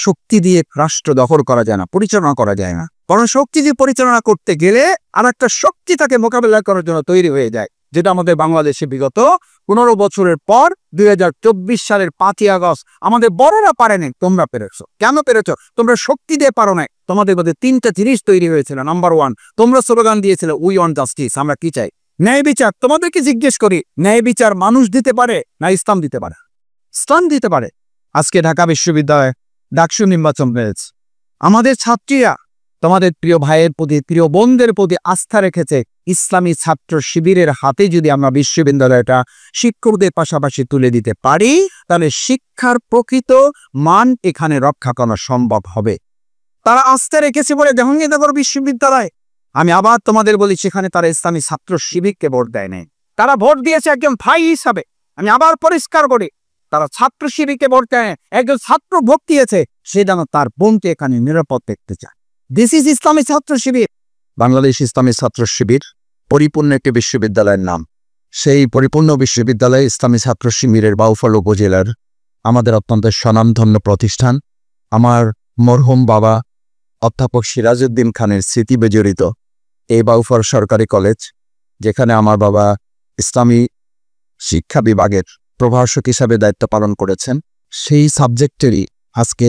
শক্তি দিয়ে রাষ্ট্র দখল করা যায় না, পরিচালনা করা যায় না। কারণ শক্তি দিয়ে পরিচালনা করতে গেলে আর একটা শক্তি তাকে মোকাবেলা করার জন্য তৈরি হয়ে যায়, যেটা আমাদের বাংলাদেশে বিগত 15 বছরের পর 2024 সালের 5ই আগস্ট আমাদের বড়রা পারেনি, তোমরা পেরেছো। কেন পেরেছো? তোমরা শক্তি দিয়ে পারো নাই। তোমাদের মধ্যে 3টা জিনিস তৈরি হয়েছিল। নাম্বার 1, তোমরা স্লোগান দিয়েছিলে উই ওয়ান্ট জাস্টিস, আমরা কি চাই? ন্যায় বিচার। তোমাদেরকে জিজ্ঞেস করি, ন্যায় বিচার মানুষ দিতে পারে না ইসলাম দিতে পারে? ইসলাম দিতে পারে। আজকে ঢাকা বিশ্ববিদ্যালয়ে ডাকসু নির্বাচন হয়েছে, আমাদের ছাত্রীরা তোমাদের প্রিয় ভাইয়ের প্রতি, প্রিয় বোনদের প্রতি আস্থা রেখেছে। ইসলামী ছাত্র শিবিরের হাতে যদি আমরা বিশ্ববিদ্যালয়টা শিক্ষকদের পাশাপাশি তুলে দিতে পারি, তাহলে শিক্ষার প্রকৃত মান এখানে রক্ষা করা সম্ভব হবে। তারা আস্থা রেখেছে বলে জাহাঙ্গীরনগর বিশ্ববিদ্যালয়, আমি আবার তোমাদের বলি, সেখানে তারা ইসলামী ছাত্র শিবিরকে ভোট দেয় নাই, তারা ভোট দিয়েছে একজন ভাই হিসাবে। আমি আবার পরিষ্কার করি, তারা ছাত্র শিবিরকে ভোট দেয়, একজন ছাত্র ভোট দিয়েছে, সে যেন তার বোনকে এখানে নিরাপদ দেখতে চায়। দিস ইজ ইসলামী ছাত্র শিবির। বাংলাদেশ ইসলামী ছাত্র শিবির পরিপূর্ণ একটি বিশ্ববিদ্যালয়ের নাম। সেই পরিপূর্ণ বিশ্ববিদ্যালয় ইসলামী ছাত্র শিবিরের বাউফল উপজেলার আমাদের অত্যন্ত স্বনামধন্য প্রতিষ্ঠান। আমার মরহুম বাবা অধ্যাপক সিরাজউদ্দিন খানের স্মৃতি বিজড়িত এই বাউফল সরকারি কলেজ, যেখানে আমার বাবা ইসলামী শিক্ষা বিভাগের প্রভাষক হিসাবে দায়িত্ব পালন করেছেন, সেই সাবজেক্টেরই আজকে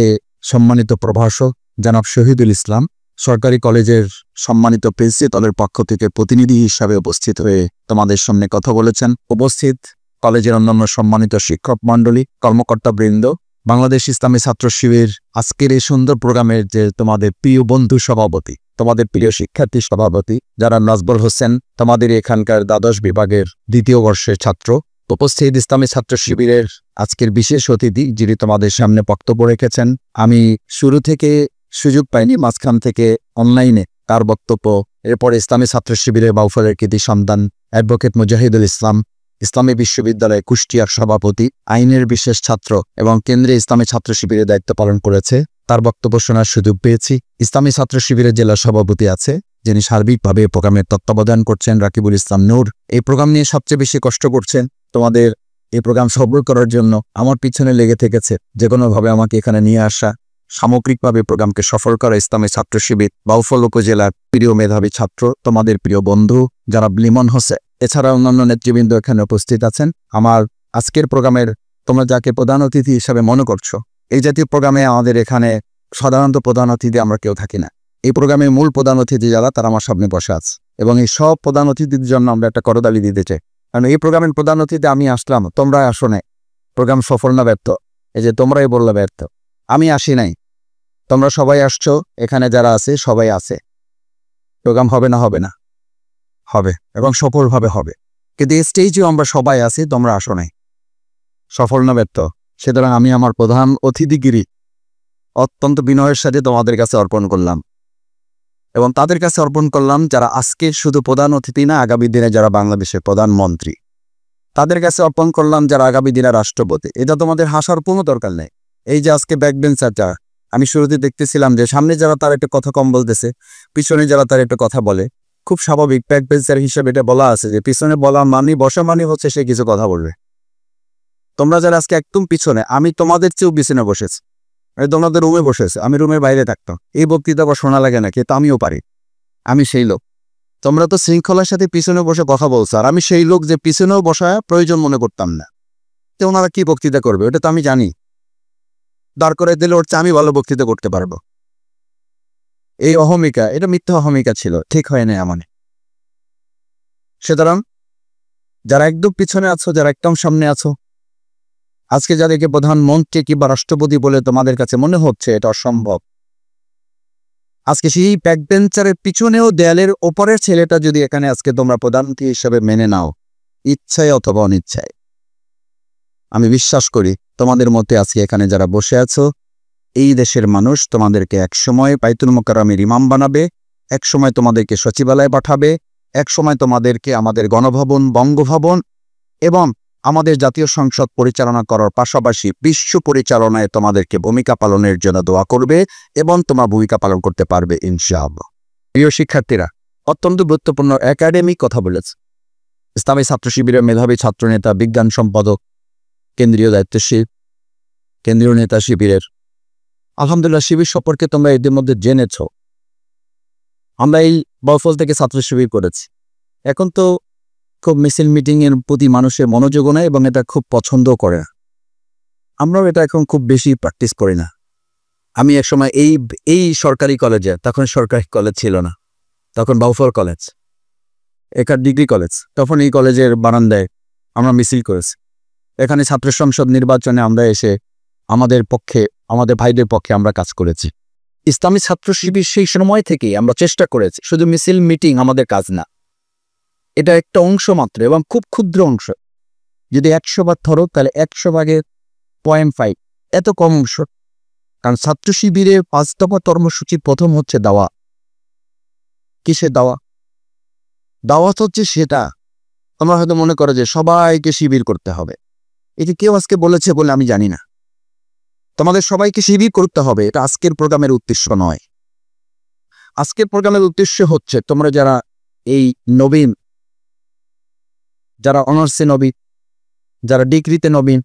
সম্মানিত প্রভাষক জনাব শহীদুল ইসলাম সরকারি কলেজের সম্মানিত প্রিন্সিপালের পক্ষ থেকে প্রতিনিধি হিসাবে উপস্থিত হয়ে তোমাদের সামনে কথা বলেছেন। উপস্থিত কলেজের অন্যান্য সম্মানিত শিক্ষক মণ্ডলী, কর্মকর্তাবৃন্দ, বাংলাদেশ ইসলামী ছাত্র শিবির আজকের এই সুন্দর প্রোগ্রামের যে তোমাদের প্রিয় বন্ধু সভাপতি, তোমাদের প্রিয় শিক্ষার্থী সভাপতি যারা নাজবুল হোসেন, তোমাদের এখানকার দ্বাদশ বিভাগের 2য় বর্ষের ছাত্র, উপস্থিত ইসলামী ছাত্র শিবিরের আজকের বিশেষ অতিথি যিনি তোমাদের সামনে বক্তব্য রেখেছেন। আমি শুরু থেকে সুযোগ পাইনি, মাঝখান থেকে অনলাইনে তার বক্তব্য, এরপরে ইসলামী ছাত্র শিবিরের বাউফলের কৃতি সন্তান অ্যাডভোকেট মুজাহিদুল ইসলাম, ইসলামী বিশ্ববিদ্যালয় কুষ্টিয়ার সভাপতি, আইনের বিশেষ ছাত্র এবং কেন্দ্রীয় ইসলামী ছাত্র শিবিরের দায়িত্ব পালন করেছে, তার বক্তব্য শোনার সুযোগ পেয়েছি। ইসলামী ছাত্র শিবিরের জেলা সভাপতি আছে, যিনি সার্বিকভাবে প্রোগ্রামের তত্ত্বাবধান করছেন, রাকিবুল ইসলাম নূর। এই প্রোগ্রাম নিয়ে সবচেয়ে বেশি কষ্ট করছেন, তোমাদের এই প্রোগ্রাম সফল করার জন্য আমার পিছনে লেগে থেকেছে, যে কোনোভাবে আমাকে এখানে নিয়ে আসা, সামগ্রিকভাবে প্রোগ্রামকে সফল করা ইসলামী ছাত্র শিবির বাউফল উপজেলার প্রিয় মেধাবী ছাত্র, তোমাদের প্রিয় বন্ধু জনাব লিমন হোসেন, এছাড়া অন্যান্য নেতৃবৃন্দ এখানে উপস্থিত আছেন। আমার আজকের প্রোগ্রামের তোমরা যাকে প্রধান অতিথি হিসাবে মনে করছো, এই জাতীয় প্রোগ্রামে আমাদের এখানে সাধারণত প্রধান অতিথি আমরা কেউ থাকি না। এই প্রোগ্রামের মূল প্রধান অতিথি যারা, তারা আমার সামনে বসে আছে, এবং এই সব প্রধান অতিথির জন্য আমরা একটা করতালি দিতে চাই। কারণ এই প্রোগ্রামের প্রধান অতিথি আমি আসলাম, তোমরা আসো নাই, প্রোগ্রাম সফল না ব্যর্থ? এই যে তোমরাই বললে ব্যর্থ, আমি আসি নাই, তোমরা সবাই আসছো, এখানে যারা আছে সবাই আছে। প্রোগ্রাম হবে না? হবে না, হবে, এবং সফলভাবে হবে। কিন্তু এই স্টেজেও আমরা সবাই আছি, তোমরা আসো নাই, সফল না ব্যর্থ? সুতরাং আমি আমার প্রধান অতিথিগিরি অত্যন্ত বিনয়ের সাথে তোমাদের কাছে অর্পণ করলাম, এবং তাদের কাছে অর্পণ করলাম যারা আজকে শুধু প্রধান অতিথি না, আগামী দিনে যারা বাংলাদেশের প্রধানমন্ত্রী, তাদের কাছে অর্পণ করলাম যারা আগামী দিনে রাষ্ট্রপতি। এটা তোমাদের হাসার কোনো দরকার নেই। এই যে আজকে ব্যাকবেঞ্চারটা, আমি শুরুতে দেখতেছিলাম যে সামনে যারা তার একটা কথা কম বলতেছে, পিছনে যারা তার একটা কথা বলে, খুব স্বাভাবিক। ব্যাকবেঞ্চার হিসেবে এটা বলা আছে যে পিছনে বলা মানে, বসা মানে হচ্ছে সে কিছু কথা বলবে। তোমরা যারা আজকে একদম পিছনে, আমি তোমাদের চেয়েও পিছনে বসেছি, তোমাদের রুমে বসেছে, আমি রুমের বাইরে থাকতাম। এই বক্তৃতা আবার শোনা লাগে না, কিন্তু আমিও পারি, আমি সেই লোক। তোমরা তো শৃঙ্খলার সাথে পিছনে বসে কথা বলছো, আর আমি সেই লোক যে পিছনেও বসা প্রয়োজন মনে করতাম না। তো ওনারা কি বক্তৃতা করবে ওটা তো আমি জানি, দাঁড় করে দিলে ওর চেয়ে আমি ভালো বক্তৃতা করতে পারবো। এই অহমিকা, এটা মিথ্যা অহমিকা ছিল, ঠিক হয় না এমন। সুতরাং যারা একদম পিছনে আছো, যারা একদম সামনে আছো, আজকে যাদেরকে প্রধানমন্ত্রী কিংবা রাষ্ট্রপতি বলে তোমাদের কাছে মনে হচ্ছে, এটা অসম্ভব। আজকে সেই ব্যাকবেঞ্চারের পিছনেও দেয়ালের ওপরের ছেলেটা যদি এখানে আজকে তোমরা প্রধানমন্ত্রী হিসেবে মেনে নাও, ইচ্ছায় অথবা অনিচ্ছায়, আমি বিশ্বাস করি তোমাদের মধ্যে আজকে এখানে যারা বসে আছো, এই দেশের মানুষ তোমাদেরকে একসময় বাইতুল মোকাররমের ইমাম বানাবে, একসময় তোমাদেরকে সচিবালয়ে পাঠাবে, একসময় তোমাদেরকে আমাদের গণভবন, বঙ্গভবন এবং আমাদের জাতীয় সংসদ পরিচালনা করার পাশাপাশি বিশ্ব পরিচালনায় তোমাদেরকে ভূমিকা পালনের জন্য দোয়া করবে, এবং তোমার ভূমিকা পালন করতে পারবে ইনশাআল্লাহ। প্রিয় শিক্ষার্থীরা, অত্যন্ত গুরুত্বপূর্ণ একাডেমিক কথা বলেছে। ইসলামী ছাত্র শিবিরের মেধাবী ছাত্রনেতা, বিজ্ঞান সম্পাদক, কেন্দ্রীয় দায়িত্বশীল, কেন্দ্রীয় নেতা শিবিরের আলহামদুলিল্লাহ শিবির সম্পর্কে তোমরা এদের মধ্যে জেনেছ। আমরা এই বফল থেকে ছাত্র শিবির করেছি। এখন তো খুব মিছিল মিটিং এর প্রতি মানুষের মনোযোগও নেই এবং এটা খুব পছন্দ করে না। আমরাও এটা এখন খুব বেশি প্র্যাকটিস করি না। আমি একসময় এই সরকারি কলেজে, তখন সরকারি কলেজ ছিল না, তখন বাউফল কলেজ, একার ডিগ্রি কলেজ, তখন এই কলেজের বারান্দায় আমরা মিছিল করেছি। এখানে ছাত্র সংসদ নির্বাচনে আমরা এসে আমাদের ভাইদের পক্ষে আমরা কাজ করেছি। ইসলামী ছাত্র শিবির সেই সময় থেকেই আমরা চেষ্টা করেছি, শুধু মিছিল মিটিং আমাদের কাজ না, এটা একটা অংশ মাত্র এবং খুব ক্ষুদ্র অংশ। যদি 100 ভাগ ধরো তাহলে 100 ভাগের 0.5, এত কম অংশ। কারণ ছাত্র শিবিরের 5 দফা কর্মসূচির প্রথম হচ্ছে দাওয়া। কিসের দাওয়া? দাওয়াত হচ্ছে সেটা, তোমরা হয়তো মনে করো যে সবাইকে শিবির করতে হবে। এটি কেউ আজকে বলেছে বলে আমি জানি না। তোমাদের সবাইকে শিবির করতে হবে, এটা আজকের প্রোগ্রামের উদ্দেশ্য নয়। আজকের প্রোগ্রামের উদ্দেশ্য হচ্ছে তোমরা যারা এই নবীন, যারা অনার্সে নবীন, যারা ডিগ্রিতে নবীন,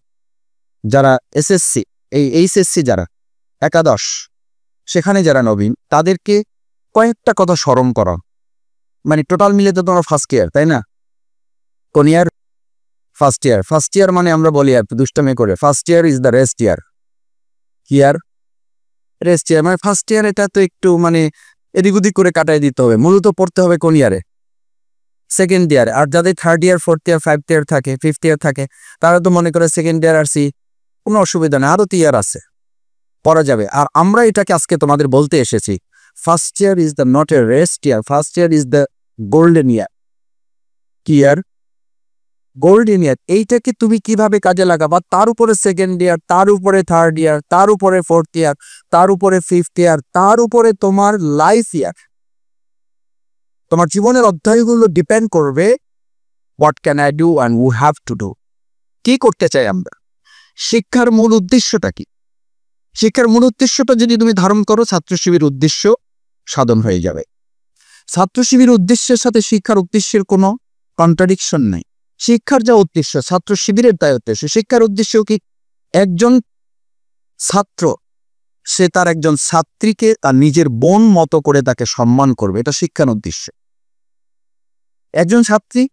যারা এসএসসি, এই এইচএসসি যারা একাদশ, সেখানে যারা নবীন, তাদেরকে কয়েকটা কথা স্মরণ করা। মানে টোটাল মিলে তো তোমরা ফার্স্ট ইয়ার, তাই না? কোন ইয়ার? ফার্স্ট ইয়ার। ফার্স্ট ইয়ার মানে আমরা বলি আর দুষ্টামি করে, first year is the rest year. কি ইয়ার? রেস্ট ইয়ার। মানে ফার্স্ট ইয়ার এটা তো একটু মানে এদিক ওদিক করে কাটাই দিতে হবে। মূলত পড়তে হবে কোন ইয়ারে? Second year. আর যাদের থার্ড ইয়ার, ফোর্থ ইয়ার, ফাইভথ ইয়ার থাকে, ফিফথ ইয়ার থাকে, তারা তো মনে করে সেকেন্ড ইয়ার আসছি, কোনো অসুবিধা নেই, আরও 3 ইয়ার আছে, পড়া যাবে। আর আমরা এটাকে আজকে তোমাদের বলতে এসেছি, first year is the not a rest year, first year is the golden year. কি ইয়ার? গোল্ডেন ইয়ার। এইটাকে তুমি কিভাবে কাজে লাগাবা, তার উপরে সেকেন্ড ইয়ার, তার উপরে থার্ড ইয়ার, তার উপরে ফোর্থ ইয়ার, তার উপরে ফিফথ ইয়ার, তার উপরে তোমার লাইফ ইয়ার। তোমার জীবনের অধ্যায়গুলো ডিপেন্ড করবে what can I do and we have to do. কি করতে চাই আমরা? শিক্ষার মূল উদ্দেশ্যটা কি? শিক্ষার মূল উদ্দেশ্যটা যদি তুমি ধারণ করো, ছাত্র শিবির উদ্দেশ্য সাধন হয়ে যাবে। ছাত্র শিবির উদ্দেশ্যের সাথে শিক্ষার উদ্দেশ্যের কোনো কন্ট্রাডিকশন নেই। শিক্ষার যা উদ্দেশ্য, ছাত্র শিবিরের তাই উদ্দেশ্য। শিক্ষার উদ্দেশ্য কি? একজন ছাত্র সে তার একজন ছাত্রীকে তার নিজের বোন মতো করে তাকে সম্মান করবে, এটা শিক্ষার উদ্দেশ্য। একজন ছাত্রী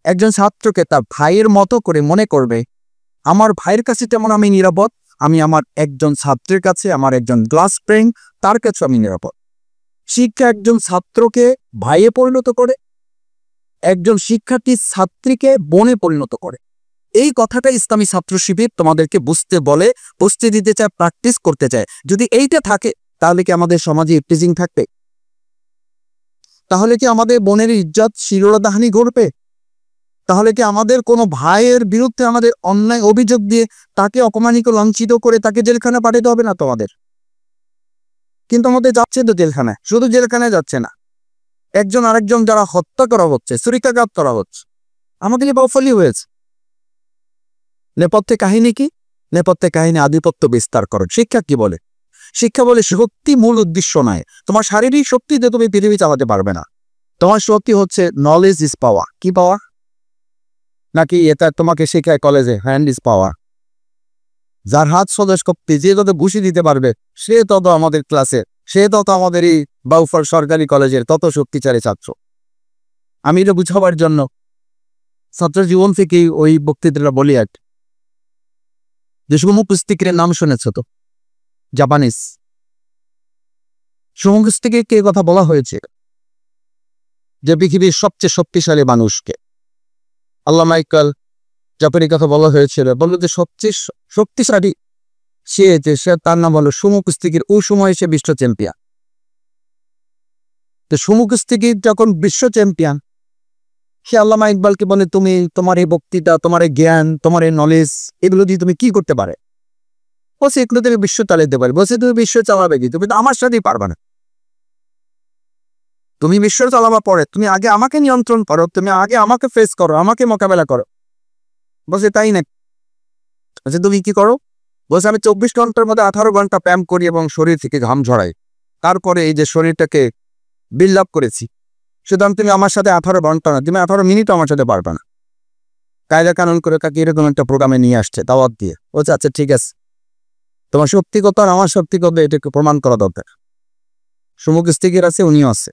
একজন ছাত্রকে তার ভাইয়ের মতো করে মনে করবে, আমার ভাইয়ের কাছে যেমন আমি নিরাপদ, আমি আমার একজন ছাত্রের কাছে, আমার একজন ক্লাস ফ্রেন্ড, তার কাছে আমি নিরাপদ। শিক্ষা একজন ছাত্রকে ভাইয়ে পরিণত করে, একজন শিক্ষার্থী ছাত্রীকে বোনে পরিণত করে। এই কথাটা ইসলামী ছাত্র শিবির তোমাদেরকে বুঝতে দিতে চায়, প্র্যাকটিস করতে চায়। যদি এইটা থাকে তাহলে কি আমাদের সমাজে ইফটিজিং থাকবে? তাহলে কি আমাদের বোনের ইজ্জত শিরোধাহানি ঘটবে? তাহলে কি আমাদের কোনো ভাইয়ের বিরুদ্ধে আমাদের অন্যায় অভিযোগ দিয়ে তাকে অপমানিত, লাঞ্ছিত করে তাকে জেলখানা পাঠাতে হবে না তোমাদের? কিন্তু আমাদের যাচ্ছে তো জেলখানায়। শুধু জেলখানায় যাচ্ছে না, একজন আরেকজন যারা হত্যা করা হচ্ছে, ছুরিকাঘাত করা হচ্ছে, আমাদের বাউফলই হয়েছে। নেপথ্যে কাহিনী কি? নেপথ্যে কাহিনী আধিপত্য বিস্তার করো। শিক্ষা কি বলে? শিক্ষা বলে শক্তি মূল উদ্দেশ্য নয়। তোমার শারীরিক শক্তিতে তুমি পৃথিবী চালাতে পারবে না। তোমার শক্তি হচ্ছে নলেজ ইজ পাওয়ার। কি পাওয়ার? নাকি এটা তোমাকে শেখায় কলেজে হ্যান্ড ইজ পাওয়ার। যার হাত স্বদেশ শক্তি, যে তত ঘুষি দিতে পারবে, সে তত আমাদের ক্লাসে, সে তত আমাদের এই বাউফল সরকারি কলেজের তত শক্তিশালী ছাত্র। আমি এটা বুঝাবার জন্য ছাত্র জীবন থেকেই ওই বক্তৃতাটা বলি। এক যে সুমুকুস্তিকের নাম শুনেছ তো, জাপানিজ সুমুকুস্তিকে কে কথা বলা হয়েছে যে পৃথিবীর সবচেয়ে শক্তিশালী মানুষকে? আল্লামা ইকবাল জাপানি কথা বলা হয়েছিল, বললো যে সবচেয়ে শক্তিশালী সে তার নাম হলো সুমুকুস্তিকির। ওই সময় সে বিশ্ব চ্যাম্পিয়ন। তো সুমুকুস্তিকির যখন বিশ্ব চ্যাম্পিয়ন, সে আল্লামা ইকবালকে বলে, তুমি তোমার এই বক্তৃতা, তোমার এই জ্ঞান, তোমার এই নলেজ, এগুলো দিয়ে তুমি কি করতে পারে? বলছে এগুলো তুমি বিশ্ব চালাতে পারবে। বলছে তুমি বিশ্ব চালাবে কি? তুমি তো আমার সাথেই পারবে না। তুমি বিশ্ব চালাবার পরে তুমি আগে আমাকে নিয়ন্ত্রণ করো, তুমি আগে আমাকে ফেস করো, আমাকে মোকাবেলা করো। বলছে তাই না? বলছে তুমি কি করো? বলছে আমি 24 ঘন্টার মধ্যে 18 ঘন্টা ব্যায়াম করি এবং শরীর থেকে ঘাম ঝরাই, তারপরে এই যে শরীরটাকে বিল্ড আপ করেছি। সুতরাং তুমি আমার সাথে 18 ঘন্টা না, তুমি 18 মিনিটও আমার সাথে পারবে না। কায়দা কানুন করে তাকে এরকম একটা প্রোগ্রামে নিয়ে আসছে দাওয়াত দিয়ে। বলছে আচ্ছা ঠিক আছে, তোমার শক্তি কত আর আমার শক্তি কত এটাকে প্রমাণ করা দরকার। সুমুখ স্টিকের আছে, উনিও আছে,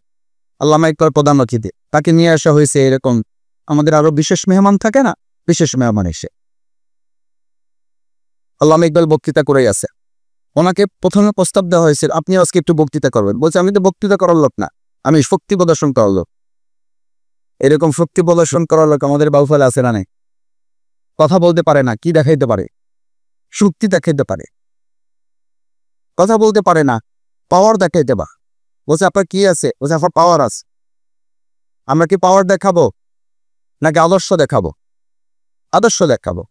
আল্লামা ইকবাল প্রধান অতিথি, তাকে নিয়ে আসা হয়েছে। এরকম আমাদের আরো বিশেষ মেহমান থাকে না, বিশেষ মেহমান এসে আল্লামা ইকবাল বক্তৃতা করেই আছে। ওনাকে প্রথমে প্রস্তাব দেওয়া হয়েছিল আপনি আজকে একটু বক্তৃতা করবেন। বলছে আমি তো বক্তৃতা করার লোক না, আমি শক্তি প্রদর্শন করার লোক। এরকম শক্তি প্রদর্শন করার লোক আমাদের বাউফলে আছে না? নেই। কথা বলতে পারে না, কি দেখাইতে পারে? শক্তি দেখাইতে পারে, কথা বলতে পারে না, পাওয়ার দেখাইতে পারে। বলছে আপনার কি আছে? বলছে আপনার পাওয়ার আছে। আমরা কি পাওয়ার দেখাবো নাকি আদর্শ দেখাবো? আদর্শ দেখাবো।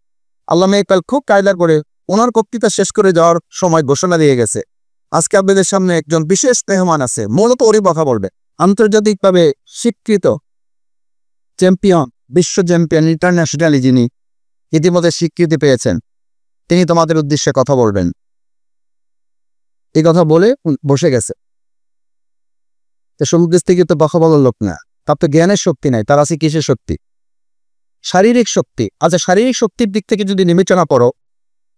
আল্লামা ইকবাল খুব কায়দার করে ওনার বক্তৃতা শেষ করে যাওয়ার সময় ঘোষণা দিয়ে গেছে, আজকে আপনাদের সামনে একজন বিশেষ মেহমান আছে, মূলত ওরই কথা বলবে। আন্তর্জাতিকভাবে স্বীকৃত চ্যাম্পিয়ন, বিশ্ব চ্যাম্পিয়ন, ইন্টারন্যাশনালি যিনি ইতিমধ্যে স্বীকৃতি পেয়েছেন, তিনি তোমাদের উদ্দেশ্যে কথা বলবেন। এই কথা বলে বসে গেছে। সমুদ্র থেকে তো কথা বলার লোক না, তার তো জ্ঞানের শক্তি নাই, তার আছে কিসের শক্তি? শারীরিক শক্তি। আচ্ছা, শারীরিক শক্তির দিক থেকে যদি বিবেচনা করো,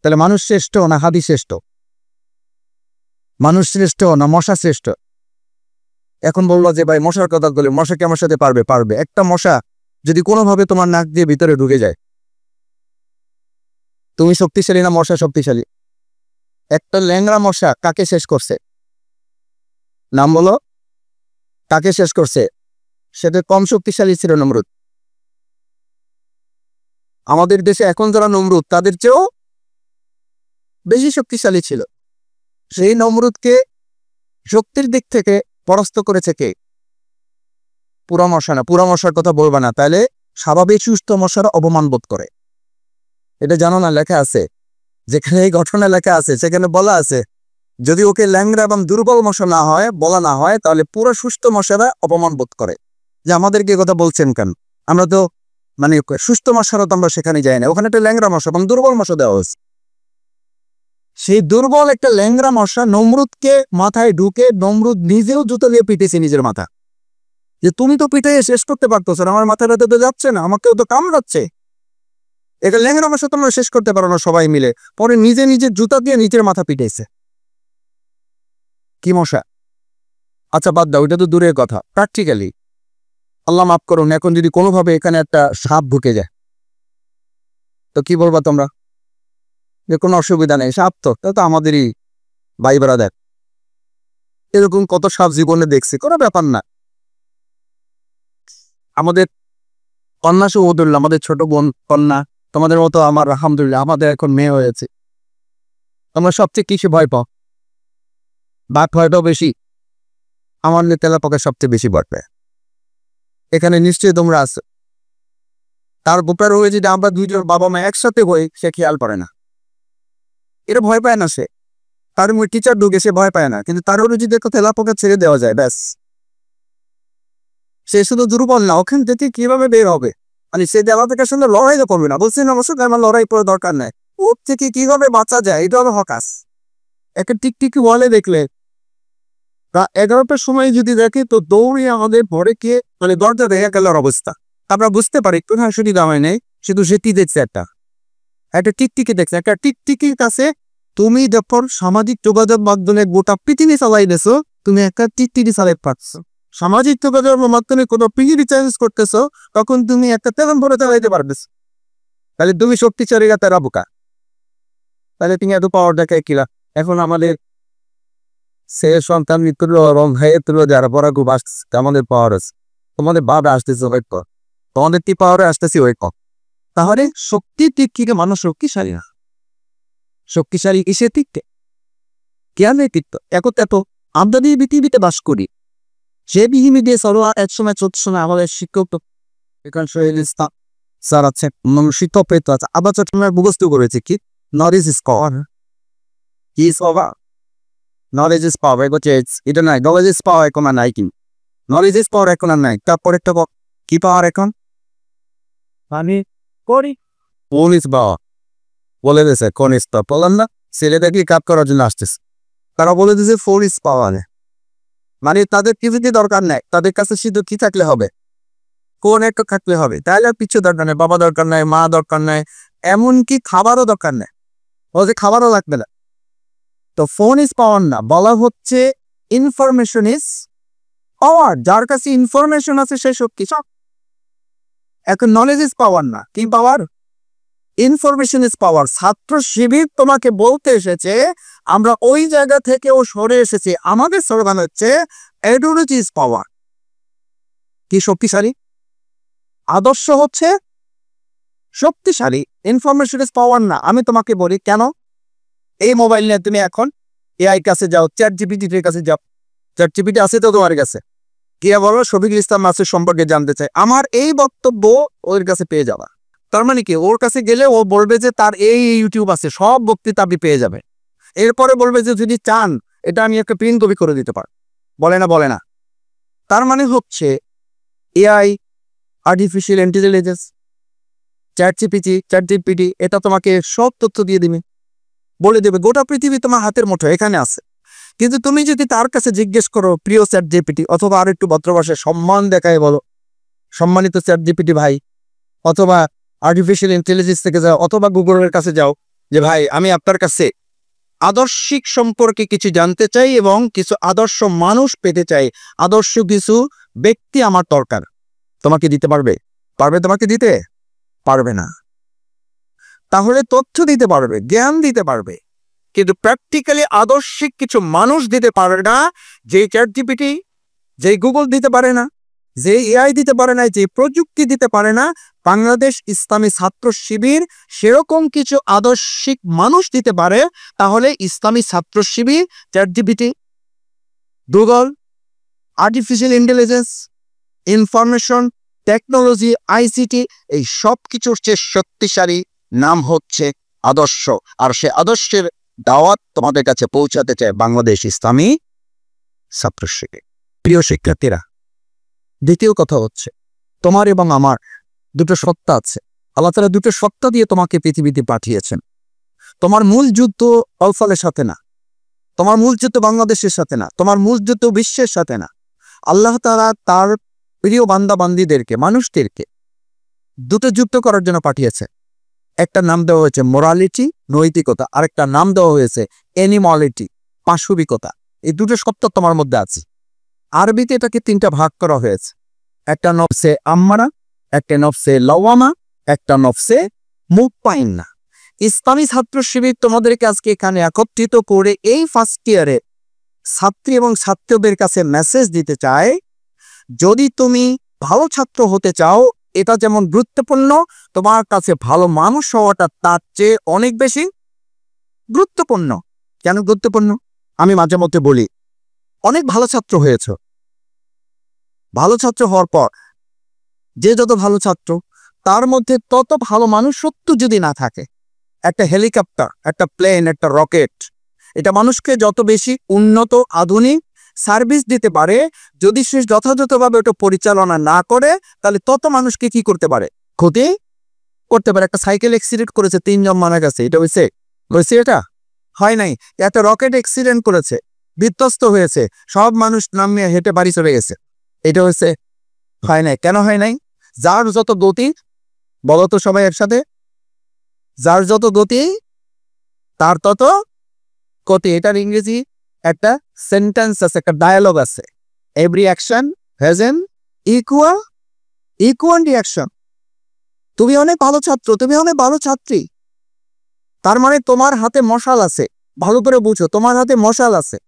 তাহলে মানুষ শ্রেষ্ঠ না হাতি শ্রেষ্ঠ? মানুষ শ্রেষ্ঠ না মশা শ্রেষ্ঠ? এখন বললো যে ভাই মশার কথা বলে, মশা কি আমার সাথে পারবে? পারবে। একটা মশা যদি কোনোভাবে তোমার নাক দিয়ে ভিতরে ঢুকে যায়, তুমি শক্তিশালী না মশা শক্তিশালী? একটা ল্যাংড়া মশা কাকে শেষ করছে? নাম বলো, কাকে শেষ করছে? সেটা কম শক্তিশালী ছিল নমরুদ। আমাদের দেশে এখন যারা নমরুদ তাদের চেয়েও বেশি শক্তিশালী ছিল। সেই নমরুদকে শক্তির দিক থেকে পরাস্ত করেছে কে? পুরা মশা না। পুরা মশার কথা বলবা না, তাহলে স্বাভাবিক সুস্থ মশারা অপমান বোধ করে। এটা জানো না? লেখা আছে, যেখানে এই ঘটনা লেখা আছে সেখানে বলা আছে যদি ওকে ল্যাংড়া এবং দুর্বল মশা না হয়, বলা না হয়, তাহলে পুরো সুস্থ মশারা অপমান বোধ করে যে আমাদেরকে কথা বলছেন কেন? আমরা তো মানে সুস্থ মশারও তো আমরা সেখানে যাই না, ওখানে একটা ল্যাংড়া মশা এবং দুর্বল মশা দেওয়া হয়েছে। সেই দুর্বল একটা ল্যাংড়া মশা নমরুদকে মাথায় ঢুকে নমরুদ নিজেও জুতো দিয়ে পিটেছে নিজের মাথা, যে তুমি তো পিঠে শেষ করতে পারতো, আমার মাথাটাতে তো যাচ্ছে না, আমাকেও তো কামড়াচ্ছে। এটা ল্যাংড়া মশা তোমরা শেষ করতে পারো না সবাই মিলে। পরে নিজে নিজের জুতা দিয়ে নিজের মাথা পিটাইছে। কি মশা? আচ্ছা বাদ দাও, ওইটা তো দূরের কথা। প্র্যাকটিক্যালি আল্লাহ মাফ করুন, এখন যদি কোনোভাবে এখানে একটা সাপ ঢুকে যায়, তো কি বলবা তোমরা? যে কোনো অসুবিধা নেই, সাপ তো আমাদেরই ভাই ব্রাদার। এরকম কত সাপ জীবনে দেখছি, কোনো ব্যাপার না। আমাদের কন্যা সুমদুল্লাহ, আমাদের ছোট বোন কন্যা, তোমাদের মতো আমার আলহামদুলিল্লাহ আমাদের এখন মেয়ে হয়েছে। তোমরা সবচেয়ে কিসে ভয় পাও? বাঘ ভয় পাও বেশি? আমার তেলাপোকা সবচেয়ে বেশি ভয় পায়। এখানে নিশ্চয়ই তোমরা আছো। তার ব্যাপার হয়েছে যে আমরা দুইজন বাবা মা একসাথে হই, সে খেয়াল করে না, এটা ভয় পায় না সে। তার টিচার ঢুকে সে ভয় পায় না, কিন্তু তার যদি দেখো তেলাপোকা ছেড়ে দেওয়া যায় ব্যাস, সে শুধু দুর্বল না, ওখান থেকে কিভাবে বের হবে? মানে সে তেলাপোকার সঙ্গে লড়াই তো করবে না, বলছি না অবশ্যই আমার লড়াই করার দরকার নাই, ওর থেকে কিভাবে বাঁচা যায় এটা হবে হকাস। একটা টিকটিকি ওয়ালে দেখলে 11টার সময় যদি দেখে তো দৌড়ে আমাদের ঘরে কে মানে দরজা দেখা গেল অবস্থা। আমরা বুঝতে পারি একটু হাসি দামে নেই, শুধু সেটি দেখছে একটা টিকটিকি দেখছে। একটা টিকটিকির কাছে তুমি যখন সামাজিক যোগাযোগ মাধ্যমে গোটা পৃথিবী চালাই দেছো, তুমি একটা টিকটিকি চালাই পাচ্ছ। সামাজিক যোগাযোগ মাধ্যমে কোনো পৃথিবী চেঞ্জ করতেছো, তখন তুমি একটা তেমন ভরে চালাইতে পারবেছ। তাহলে তুমি শক্তিশালী তারা বোকা, তাহলে তুমি এত পাওয়ার দেখায় কিলা? এখন আমাদের সে সন্তান মৃত্যুর রং হয়ে তুলো যারা পড়া খুব আসতেছে, আমাদের পাওয়ার আছে, তোমাদের ভাবে আসতেছে ওয়েট কর, তোমাদের টি পাওয়ারে আসতেছি ওয়েট কর। তাহলে শক্তির দিক থেকে মানুষ শক্তিশালী না, শক্তিশালী কিসের দিকতে? জ্ঞানের দিক। এত আমরা দিয়ে পৃথিবীতে বাস করি, যে বিহিমি দিয়ে চলো এক সময় 14 সময় আমাদের শিক্ষক স্যার আছে, শিক্ষক পেতে আছে। আবার চট্টগ্রামের মুখস্থ করেছে কি নলেজ ইজ পাওয়ার, কি is power, knowledge is power. এটা নাই, নলেজ ইজ পাওয়ার এখন আর নাই, কিন্তু নলেজ ইজ পাওয়ার এখন আর নাই। তারপর একটা কি পাওয়ার এখন? আমি করি কোন ইজ পাওয়ার বলে দিয়েছে, কোন ইজ পাওয়ার বললাম না? ছেলেদেরকে কাপ করার জন্য আসতেছে, তারা বলে দিয়েছে 4 ইজ পাওয়ার। মানে তাদের কিছুতে দরকার নাই, তাদের কাছে শুধু কি থাকলে হবে? কোন একটা থাকলে হবে। তাহলে আর কিছু দরকার নেই, বাবা দরকার নাই, মা দরকার নাই, এমনকি খাবারও দরকার নেই। ও যে খাবারও লাগবে না, তো ফোন ইজ পাওয়ার না, বলা হচ্ছে ইনফরমেশন ইজ পাওয়ার। যার কাছে ইনফরমেশন আছে সে শক্তি। এখন নলেজ ইজ পাওয়ার না, কি পাওয়ার? Information is power. ছাত্র শিবির তোমাকে বলতে এসেছে আমরা ওই জায়গা থেকেও সরে এসেছি, আমাদের স্লোগান হচ্ছে আইডিওলজি ইজ পাওয়ার। কি শক্তিশালী? আদর্শ হচ্ছে শক্তিশালী, ইনফরমেশন ইজ পাওয়ার না। আমি তোমাকে বলি কেন? এই মোবাইল নিয়ে তুমি এখন এআই কাছে যাও, চ্যাট জিপিটির কাছে যাও, চ্যাট জিপিটি আছে তো তোমার কাছে, গিয়ে বলো শফিকুল ইসলাম মাসুদ সম্পর্কে জানতে চাই, আমার এই বক্তব্য ওর কাছে পেয়ে যাবা। তার মানে কি, ওর কাছে গেলে ও বলবে যে তার এই ইউটিউব আছে, সব বক্তৃতা আপনি পেয়ে যাবেন। এরপরে বলবে যে যদি চান এটা আমি একটা প্রিন্ট কপি করে দিতে পারি। বলে না। তার মানে হচ্ছে AI, artificial intelligence, chat GPT এটা তোমাকে সব তথ্য দিয়ে দিবে, বলে দেবে গোটা পৃথিবী তোমার হাতের মুঠোয় এখানে আছে। কিন্তু তুমি যদি তার কাছে জিজ্ঞেস করো প্রিয় চ্যাট জিপিটি, অথবা আর একটু ভদ্র ভাষায় সম্মান দেখায় বলো সম্মানিত চ্যাট জিপিটি ভাই, অথবা আর্টিফিশিয়াল ইন্টেলিজেন্স থেকে যাও, অথবা গুগলের কাছে যাও যে ভাই আমি আপনার কাছে আদর্শিক সম্পর্কে কিছু জানতে চাই এবং কিছু আদর্শ মানুষ পেতে চাই, আদর্শ কিছু ব্যক্তি আমার দরকার, তোমাকে দিতে পারবে? তোমাকে দিতে পারবে না। তাহলে তথ্য দিতে পারবে, জ্ঞান দিতে পারবে, কিন্তু প্র্যাকটিক্যালি আদর্শিক কিছু মানুষ দিতে পারে না। যে চ্যাট জিপিটি, যে গুগল দিতে পারে না, যে এআই দিতে পারে না, যে প্রযুক্তি দিতে পারে না, বাংলাদেশ ইসলামী ছাত্র শিবির সেরকম কিছু আদর্শিক মানুষ দিতে পারে। তাহলে Islami Chhatra Shibir ChatGPT, Google, artificial intelligence, information technology, ICT, এই সব কিছুর চেয়ে শক্তিশালী নাম হচ্ছে আদর্শ। আর সে আদর্শের দাওয়াত তোমাদের কাছে পৌঁছাতে চায় বাংলাদেশ ইসলামী ছাত্র শিবির। প্রিয় শিক্ষার্থীরা, দ্বিতীয় কথা হচ্ছে তোমার এবং আমার দুটো সত্তা আছে। আল্লাহ তাআলা দুটো সত্তা দিয়ে তোমাকে পৃথিবীতে পাঠিয়েছেন। তোমার মূল যুদ্ধ আলফালের সাথে না, তোমার মূল যুদ্ধ বাংলাদেশের সাথে না, তোমার মূল যুদ্ধ বিশ্বের সাথে না। আল্লাহ তাআলা তার প্রিয় বান্দা বান্দীদেরকে, মানুষদেরকে দুটো যুদ্ধ করার জন্য পাঠিয়েছে। একটা নাম দেওয়া হয়েছে মোরালিটি, নৈতিকতা, আরেকটা নাম দেওয়া হয়েছে অ্যানিমালিটি, পাশবিকতা। এই দুটো সত্তা তোমার মধ্যে আছে। আরবিতে এটাকে তিনটা ভাগ করা হয়েছে, একটা নফসে আম্মারা, একটা নফসে লাওয়ামা, একটা নফসে মুতমাইন্না। ইসলামী ছাত্র শিবির তোমাদেরকে আজকে এখানে একত্রিত করে এই ফার্স্ট ইয়ারে ছাত্রী এবং ছাত্রদের কাছে মেসেজ দিতে চায়, যদি তুমি ভালো ছাত্র হতে চাও, এটা যেমন গুরুত্বপূর্ণ, তোমার কাছে ভালো মানুষ হওয়াটা তার চেয়ে অনেক বেশি গুরুত্বপূর্ণ। কেন গুরুত্বপূর্ণ? আমি মাঝে মধ্যে বলি, অনেক ভালো ছাত্র হয়েছ, ভালো ছাত্র হওয়ার পর যে যত ভালো ছাত্র, তার মধ্যে তত ভালো মানুষ সত্য যদি না থাকে, একটা হেলিকপ্টার, একটা প্লেন, একটা রকেট, এটা মানুষকে যত বেশি উন্নত আধুনিক সার্ভিস দিতে পারে, যদি সে যথাযথভাবে ওটা পরিচালনা না করে, তাহলে তত মানুষকে কি করতে পারে? ক্ষতি করতে পারে। একটা সাইকেল অ্যাক্সিডেন্ট করেছে, 3 জন মারা গেছে, এটা হয়েছে? এটা হয় নাই। একটা রকেট অ্যাক্সিডেন্ট করেছে, বিধ্বস্ত হয়েছে, সব মানুষ নামিয়ে হেঁটে বাড়ি চলে গেছে, এটা হয়েছে? হয় নাই। কেন হয় নাই? যার যত গতি, বলতো সবাই একসাথে, যার যত গতি তার তত ক্ষতি। এটার ইংরেজি একটা সেন্টেন্স আছে, একটা ডায়ালগ আছে, every action has N equal reaction. তুমি অনেক ভালো ছাত্র, তুমি অনেক ভালো ছাত্রী, তার মানে তোমার হাতে মশাল আছে। ভালো করে বুঝো, তোমার হাতে মশাল আছে।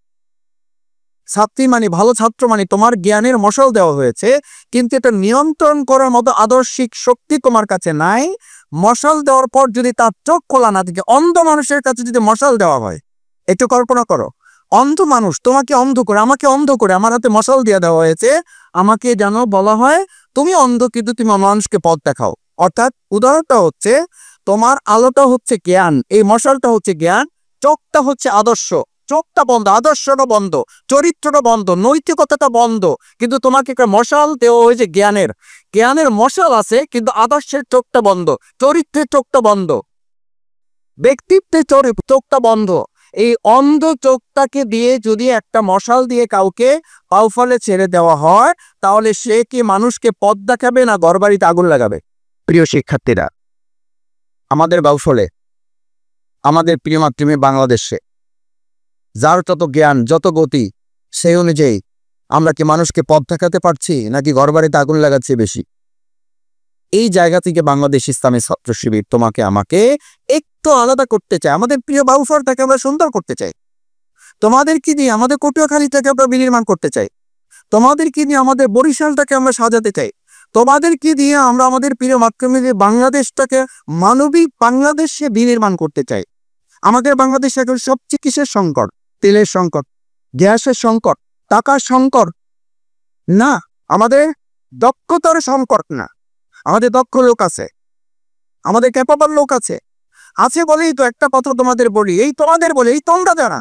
ছাত্রী মানে, ভালো ছাত্র মানে তোমার জ্ঞানের মশাল দেওয়া হয়েছে, কিন্তু এটা নিয়ন্ত্রণ করার মতো আদর্শিক শক্তি তোমার কাছে নাই। মশাল দেওয়ার পর যদি তার চোখ খোলা না থাকে, অন্ধ মানুষের কাছে যদি মশাল দেওয়া হয়, একটু কল্পনা করো, অন্ধ মানুষ তোমাকে অন্ধ করে, আমাকে অন্ধ করে, আমার হাতে মশাল দিয়ে দেওয়া হয়েছে, আমাকে যেন বলা হয় তুমি অন্ধ, কিন্তু তুমি মানুষকে পথ দেখাও। অর্থাৎ উদাহরণটা হচ্ছে, তোমার আলোটা হচ্ছে জ্ঞান, এই মশালটা হচ্ছে জ্ঞান, চোখটা হচ্ছে আদর্শ, চোখটা বন্ধ, আদর্শটা বন্ধ, চরিত্রটা বন্ধ, নৈতিকতাটা বন্ধ, কিন্তু তোমাকে একটা মশাল দেওয়া হয়েছে জ্ঞানের মশাল আছে, কিন্তু আদর্শের চোখটা বন্ধ, চরিত্রের চোখটা বন্ধ, ব্যক্তিত্বের চোখটা বন্ধ। এই অন্ধ চোখটাকে দিয়ে যদি একটা মশাল দিয়ে কাউকে বাউফলে ছেড়ে দেওয়া হয়, তাহলে সে কি মানুষকে পথ দেখাবে না ঘরবাড়িতে আগুন লাগাবে? প্রিয় শিক্ষার্থীরা, আমাদের বাউফলে, আমাদের প্রিয় মাতৃভূমি বাংলাদেশে যার যত জ্ঞান, যত গতি, সেই অনুযায়ী আমরা কি মানুষকে পথ দেখাতে পারছি নাকি ঘরবাড়িতে আগুন লাগাচ্ছি বেশি? এই জায়গা থেকে বাংলাদেশ ইসলামী ছাত্র শিবির তোমাকে আমাকে একটু আলাদা করতে চায়। আমাদের প্রিয় বাবুফারটাকে আমরা সুন্দর করতে চাই। তোমাদেরকে দিয়ে আমাদের পটুয়াখালীটাকে আমরা বিনির্মাণ করতে চাই। তোমাদেরকে দিয়ে আমাদের বরিশালটাকে আমরা সাজাতে চাই। তোমাদেরকে দিয়ে আমরা আমাদের প্রিয় মাতৃভূমি বাংলাদেশটাকে মানবিক বাংলাদেশে বিনির্মাণ করতে চাই। আমাদের বাংলাদেশে এখন সবচেয়ে কিসের সংকট? তেলের সংকট, গ্যাসের সংকট, টাকার সংকট না, আমাদের দক্ষতার সংকট না। আমাদের দক্ষ লোক আছে, আমাদের ক্যাপাবল লোক আছে বলেই তো একটা কথা তোমাদের বলি, তোমাদের বলি, তোমরা যারা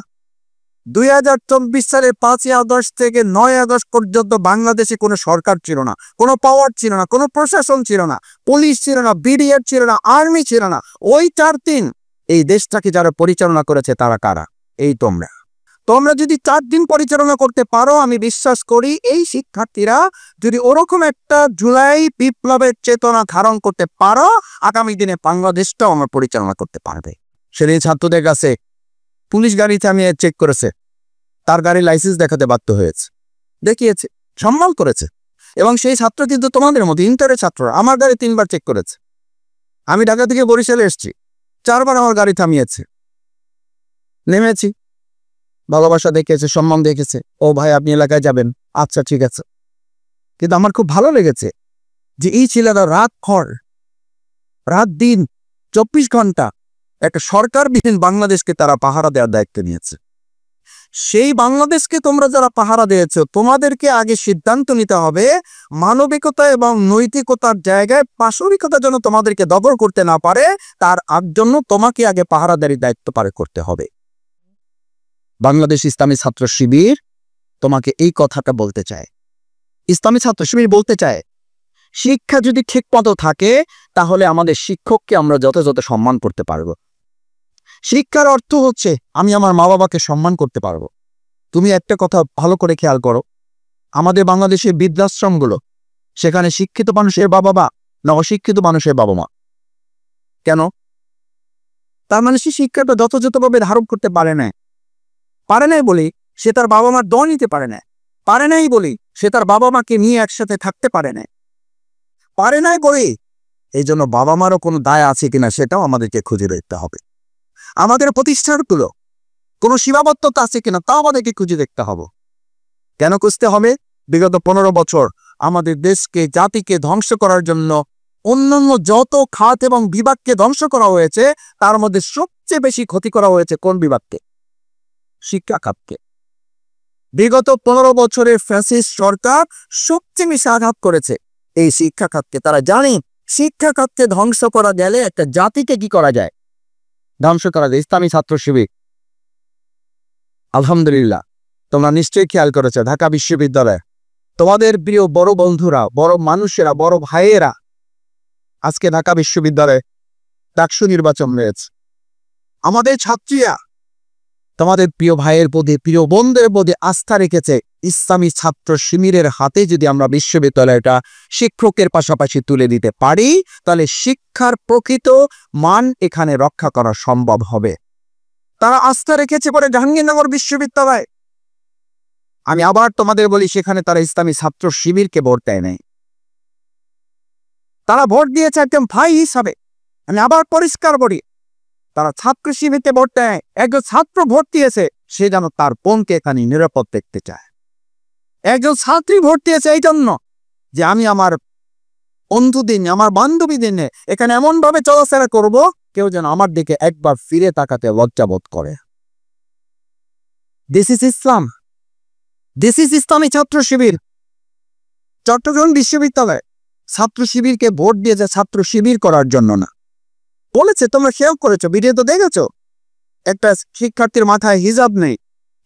2024 সালের 5ই আগস্ট থেকে 9ই আগস্ট পর্যন্ত বাংলাদেশে কোনো সরকার ছিল না, কোনো পাওয়ার ছিল না, কোনো প্রশাসন ছিল না, পুলিশ ছিল না, বিডিআর ছিল না, আর্মি ছিল না। ওই 4 দিন এই দেশটাকে যারা পরিচালনা করেছে তারা কারা? এই তোমরা। তোমরা যদি 4 দিন পরিচালনা করতে পারো, আমি বিশ্বাস করি এই শিক্ষার্থীরা যদি ওরকম একটা জুলাই বিপ্লবের চেতনা ধারণ করতে পারো, আগামী দিনে বাংলাদেশটাও আমরা পরিচালনা করতে পারবে। সেদিন ছাত্রদের কাছে পুলিশ গাড়িতে আমি চেক করেছে, তার গাড়ির লাইসেন্স দেখাতে বাধ্য হয়েছে, দেখিয়েছে, সম্মান করেছে। এবং সেই ছাত্র কিন্তু তোমাদের মতো ইন্টারের ছাত্ররা আমার গাড়ি 3 বার চেক করেছে। আমি ঢাকা থেকে বরিশালে এসেছি, 4 বার আমার গাড়ি থামিয়েছে, নেমেছি, ভালোবাসা দেখেছে, সম্মান দেখেছে। ও ভাই আপনি এলাকায় যাবেন, আচ্ছা ঠিক আছে। কিন্তু আমার খুব ভালো লেগেছে যে এই ছেলেরা রাত দিন 24 ঘন্টা একটা সরকারবিহীন বাংলাদেশকে তারা পাহারা দেওয়ার দায়িত্ব নিয়েছে। সেই বাংলাদেশকে তোমরা যারা পাহারা দিয়েছো, তোমাদেরকে আগে সিদ্ধান্ত নিতে হবে মানবিকতা এবং নৈতিকতার জায়গায় পাশবিকতা যেন তোমাদেরকে দখল করতে না পারে, তার জন্য তোমাকে আগে পাহারাদারি দায়িত্ব পালন করতে হবে। বাংলাদেশ ইসলামী ছাত্র শিবির তোমাকে এই কথাটা বলতে চায়। ইসলামী ছাত্র শিবির বলতে চায়, শিক্ষা যদি ঠিক মতো থাকে তাহলে আমাদের শিক্ষককে আমরা যথাযথ সম্মান করতে পারবো। শিক্ষার অর্থ হচ্ছে আমি আমার মা বাবাকে সম্মান করতে পারবো। তুমি একটা কথা ভালো করে খেয়াল করো, আমাদের বাংলাদেশের বৃদ্ধাশ্রমগুলো, সেখানে শিক্ষিত মানুষের বাবা মা না অশিক্ষিত মানুষের বাবা মা? কেন? তার মানে সে শিক্ষাটা যথাযথভাবে ধারণ করতে পারে নাই বলি সে তার বাবা মার দোয়া নিতে পারে নাই বলি সে তার বাবা মাকে নিয়ে একসাথে থাকতে পারে নাই বলি এই জন্য বাবা মারও কোনো দায় আছে কিনা সেটাও আমাদেরকে খুঁজে দেখতে হবে। আমাদের প্রতিষ্ঠানগুলো কোনো সীমাবদ্ধতা আছে কিনা তাও আমাদেরকে খুঁজে দেখতে হবে। কেন খুঁজতে হবে? বিগত 15 বছর আমাদের দেশকে, জাতিকে ধ্বংস করার জন্য অন্যান্য যত খাত এবং বিভাগকে ধ্বংস করা হয়েছে, তার মধ্যে সবচেয়ে বেশি ক্ষতি করা হয়েছে কোন বিভাগকে? শিক্ষা খাতকে। বিগত 15 বছরের ফ্যাসিস্ট সরকার সবচেয়ে বেশি আঘাত করেছে এই শিক্ষা খাতকে। তারা জানে শিক্ষা খাতকে ধ্বংস করা গেলে একটা জাতিকে কি করা যায়? ধ্বংস করা যায়। ইসলামী ছাত্র শিবির আলহামদুলিল্লাহ তোমরা নিশ্চয়ই খেয়াল করেছো, ঢাকা বিশ্ববিদ্যালয়ে তোমাদের প্রিয় বড় বন্ধুরা, বড় মানুষেরা, বড় ভাইয়েরা আজকে ঢাকা বিশ্ববিদ্যালয়ে ডাকসু নির্বাচন হয়েছে। আমাদের ছাত্রীরা তোমাদের প্রিয় ভাইয়ের প্রতি, প্রিয় বোনদের প্রতি আস্থা রেখেছে। ইসলামী ছাত্র শিবিরের হাতে যদি আমরা বিশ্ববিদ্যালয়টা শিক্ষকের পাশাপাশি তুলে দিতে পারি, তাহলে শিক্ষার প্রকৃত মান এখানে রক্ষা করা সম্ভব হবে। তারা আস্থা রেখেছে পরে জাহাঙ্গীরনগর বিশ্ববিদ্যালয়। আমি আবার তোমাদের বলি, সেখানে তারা ইসলামী ছাত্র শিবিরকে ভোট দেয় নাই, তারা ভোট দিয়েছে একদম ভাই হিসাবে। আমি আবার পরিষ্কার বলি, তারা ছাত্র শিবিরকে ভোট দেয়। একজন ছাত্র ভোট দিয়েছে, সে যেন তার বোনকে এখানে নিরাপদ দেখতে চায়। একজন ছাত্রী ভোট দিয়েছে এই জন্য যে আমি আমার বন্ধুদিন, আমার বান্ধবীদিন এখানে এমন ভাবে চলাফেরা করব, কেউ যেন আমার দিকে একবার ফিরে তাকাতে লজ্জাবোধ করে। This is Islam, this is ইসলামী ছাত্র শিবির। চট্টগ্রাম বিশ্ববিদ্যালয় ছাত্র শিবিরকে ভোট দিয়েছে ছাত্র শিবির করার জন্য না। বলেছে, তোমরা খেয়াল করেছো, ভিডিও তো দেখেছো, একটা শিক্ষার্থীর মাথায় হিজাব নেই,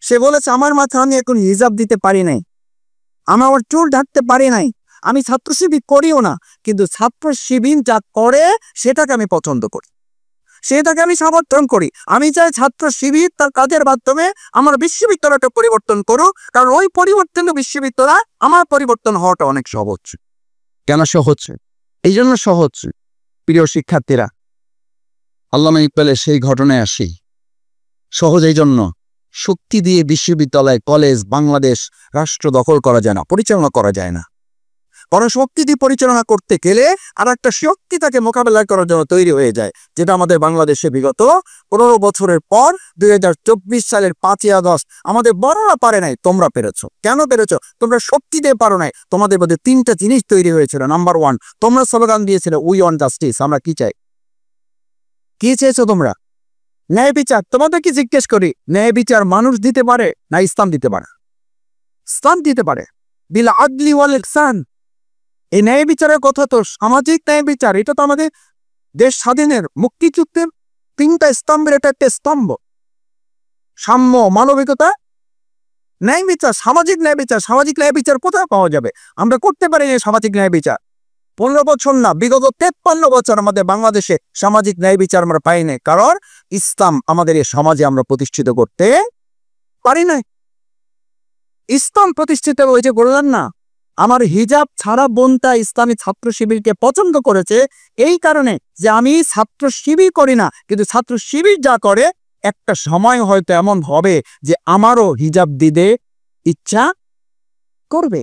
সে বলেছে আমার মাথায় আমি এখন হিজাব দিতে পারি নাই, আমি আমার চুল ঢাকতে পারি নাই, আমি ছাত্র শিবির করিও না, কিন্তু ছাত্র শিবির যা করে সেটাকে আমি পছন্দ করি, সেটাকে আমি সমর্থন করি। আমি চাই ছাত্র শিবির তার কাজের মাধ্যমে আমার বিশ্ববিদ্যালয়টা পরিবর্তন করুক, কারণ ওই পরিবর্তন বিশ্ববিদ্যালয় আমার পরিবর্তন হওয়াটা অনেক সহজ। কেন সহজ? এই জন্য সহজ, প্রিয় শিক্ষার্থীরা, আল্লামা ইকবালের সেই ঘটনায় আসি। সহজ এই জন্য, শক্তি দিয়ে বিশ্ববিদ্যালয়, কলেজ, বাংলাদেশ রাষ্ট্র দখল করা যায় না, পরিচালনা করা যায় না। বরং শক্তি দিয়ে পরিচালনা করতে গেলে আর একটা শক্তি তাকে মোকাবেলা করার জন্য তৈরি হয়ে যায়, যেটা আমাদের বাংলাদেশে বিগত 15 বছরের পর 2024 সালের 5ই আগস্ট আমাদের বড়রা পারে নাই, তোমরা পেরেছো। কেন পেরেছো? তোমরা শক্তি দিয়ে পারো নাই। তোমাদের মধ্যে 3টা জিনিস তৈরি হয়েছিল। নাম্বার 1, তোমরা স্লোগান দিয়েছিলে উই ওয়ান্ট জাস্টিস, আমরা কি চাই? কি চেয়েছো তোমরা? ন্যায় বিচার। তোমাদেরকে জিজ্ঞেস করি, ন্যায় বিচার মানুষ দিতে পারে না ইসলাম দিতে পারে? ইসলাম দিতে পারে। বিল আদলি ওয়াল ইহসান। এই ন্যায় বিচারের কথা তো সামাজিক ন্যায় বিচার, এটা তো আমাদের দেশ স্বাধীনের মুক্তিযুদ্ধের 3টা স্তম্ভের এটা একটা স্তম্ভ। সাম্য, মানবিকতা, ন্যায় বিচার, সামাজিক ন্যায় বিচার। সামাজিক ন্যায় বিচার কোথায় পাওয়া যাবে? আমরা করতে পারি না সামাজিক ন্যায় বিচার। 15 বছর না, বিগত 53 বছর আমাদের বাংলাদেশে সামাজিক ন্যায় বিচার আমরা পাই নাই, কারণ ইসলাম আমাদের এই সমাজে আমরা প্রতিষ্ঠিত করতে পারি নাই। ইসলাম প্রতিষ্ঠিত হয়েছে বললেন না, আমার হিজাব ছাড়া বোনটা ইসলামী ছাত্র শিবিরকে পছন্দ করেছে এই কারণে যে আমি ছাত্র শিবির করি না, কিন্তু ছাত্র শিবির যা করে একটা সময় হয়তো এমন হবে যে আমারও হিজাব দিতে ইচ্ছা করবে।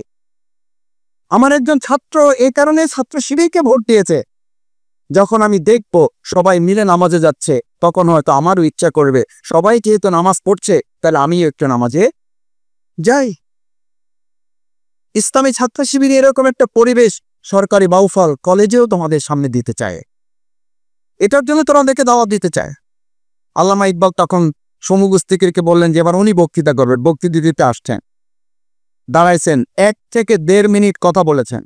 আমার একজন ছাত্র এই কারণে ছাত্র শিবিরকে ভোট দিয়েছে। যখন আমি দেখব সবাই মিলে নামাজে যাচ্ছে, তখন হয়তো আমারও ইচ্ছা করবে, সবাই যেহেতু নামাজ পড়ছে তাহলে আমিও একটু নামাজে যাই। ইসলামী ছাত্র শিবির এরকম একটা পরিবেশ সরকারি বাউফল কলেজেও তোমাদের সামনে দিতে চায়। এটার জন্য তোমাদেরকে দাওয়াত দিতে চায়। আল্লামা ইকবাল তখন সমুগুস্তিকে বললেন যে এবার উনি বক্তৃতা করবেন। বক্তৃতা দিতে আসছেন, দাঁড়াইছেন, 1 থেকে 1.5 মিনিট কথা বলেছেন।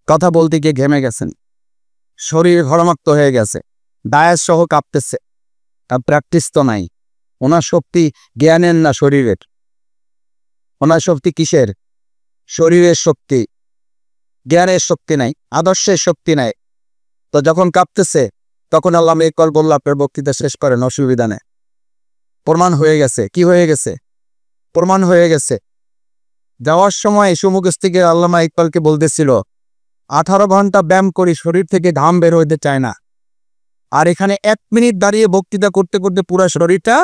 কথা বলতে গিয়ে ঘেমে গেছেন, শরীর ঘরমাক্ত হয়ে গেছে, দায়াস সহ কাঁপতেছে। প্র্যাকটিস তো নাই। ওনার শক্তি জ্ঞানের না শরীরের। ওনার শক্তি কিসের? শরীরের শক্তি, জ্ঞানের শক্তি নাই, আদর্শের শক্তি নাই। তো যখন কাঁপতেছে তখন আল্লামা ইকবাল বলল আপনার বক্তৃতা শেষ করেন, অসুবিধা নেই। প্রমাণ হয়ে গেছে। কি হয়ে গেছে? প্রমাণ হয়ে গেছে। যাওয়ার সময় সমুখস্থিকে আল্লামা ইকবালকে বলতেছিল 18 ঘন্টা ব্যায়াম করি, শরীর থেকে ঘাম বের হইতে চায় না, আর এখানে 1 মিনিট দাঁড়িয়ে বক্তৃতা করতে করতে পুরো শরীরটা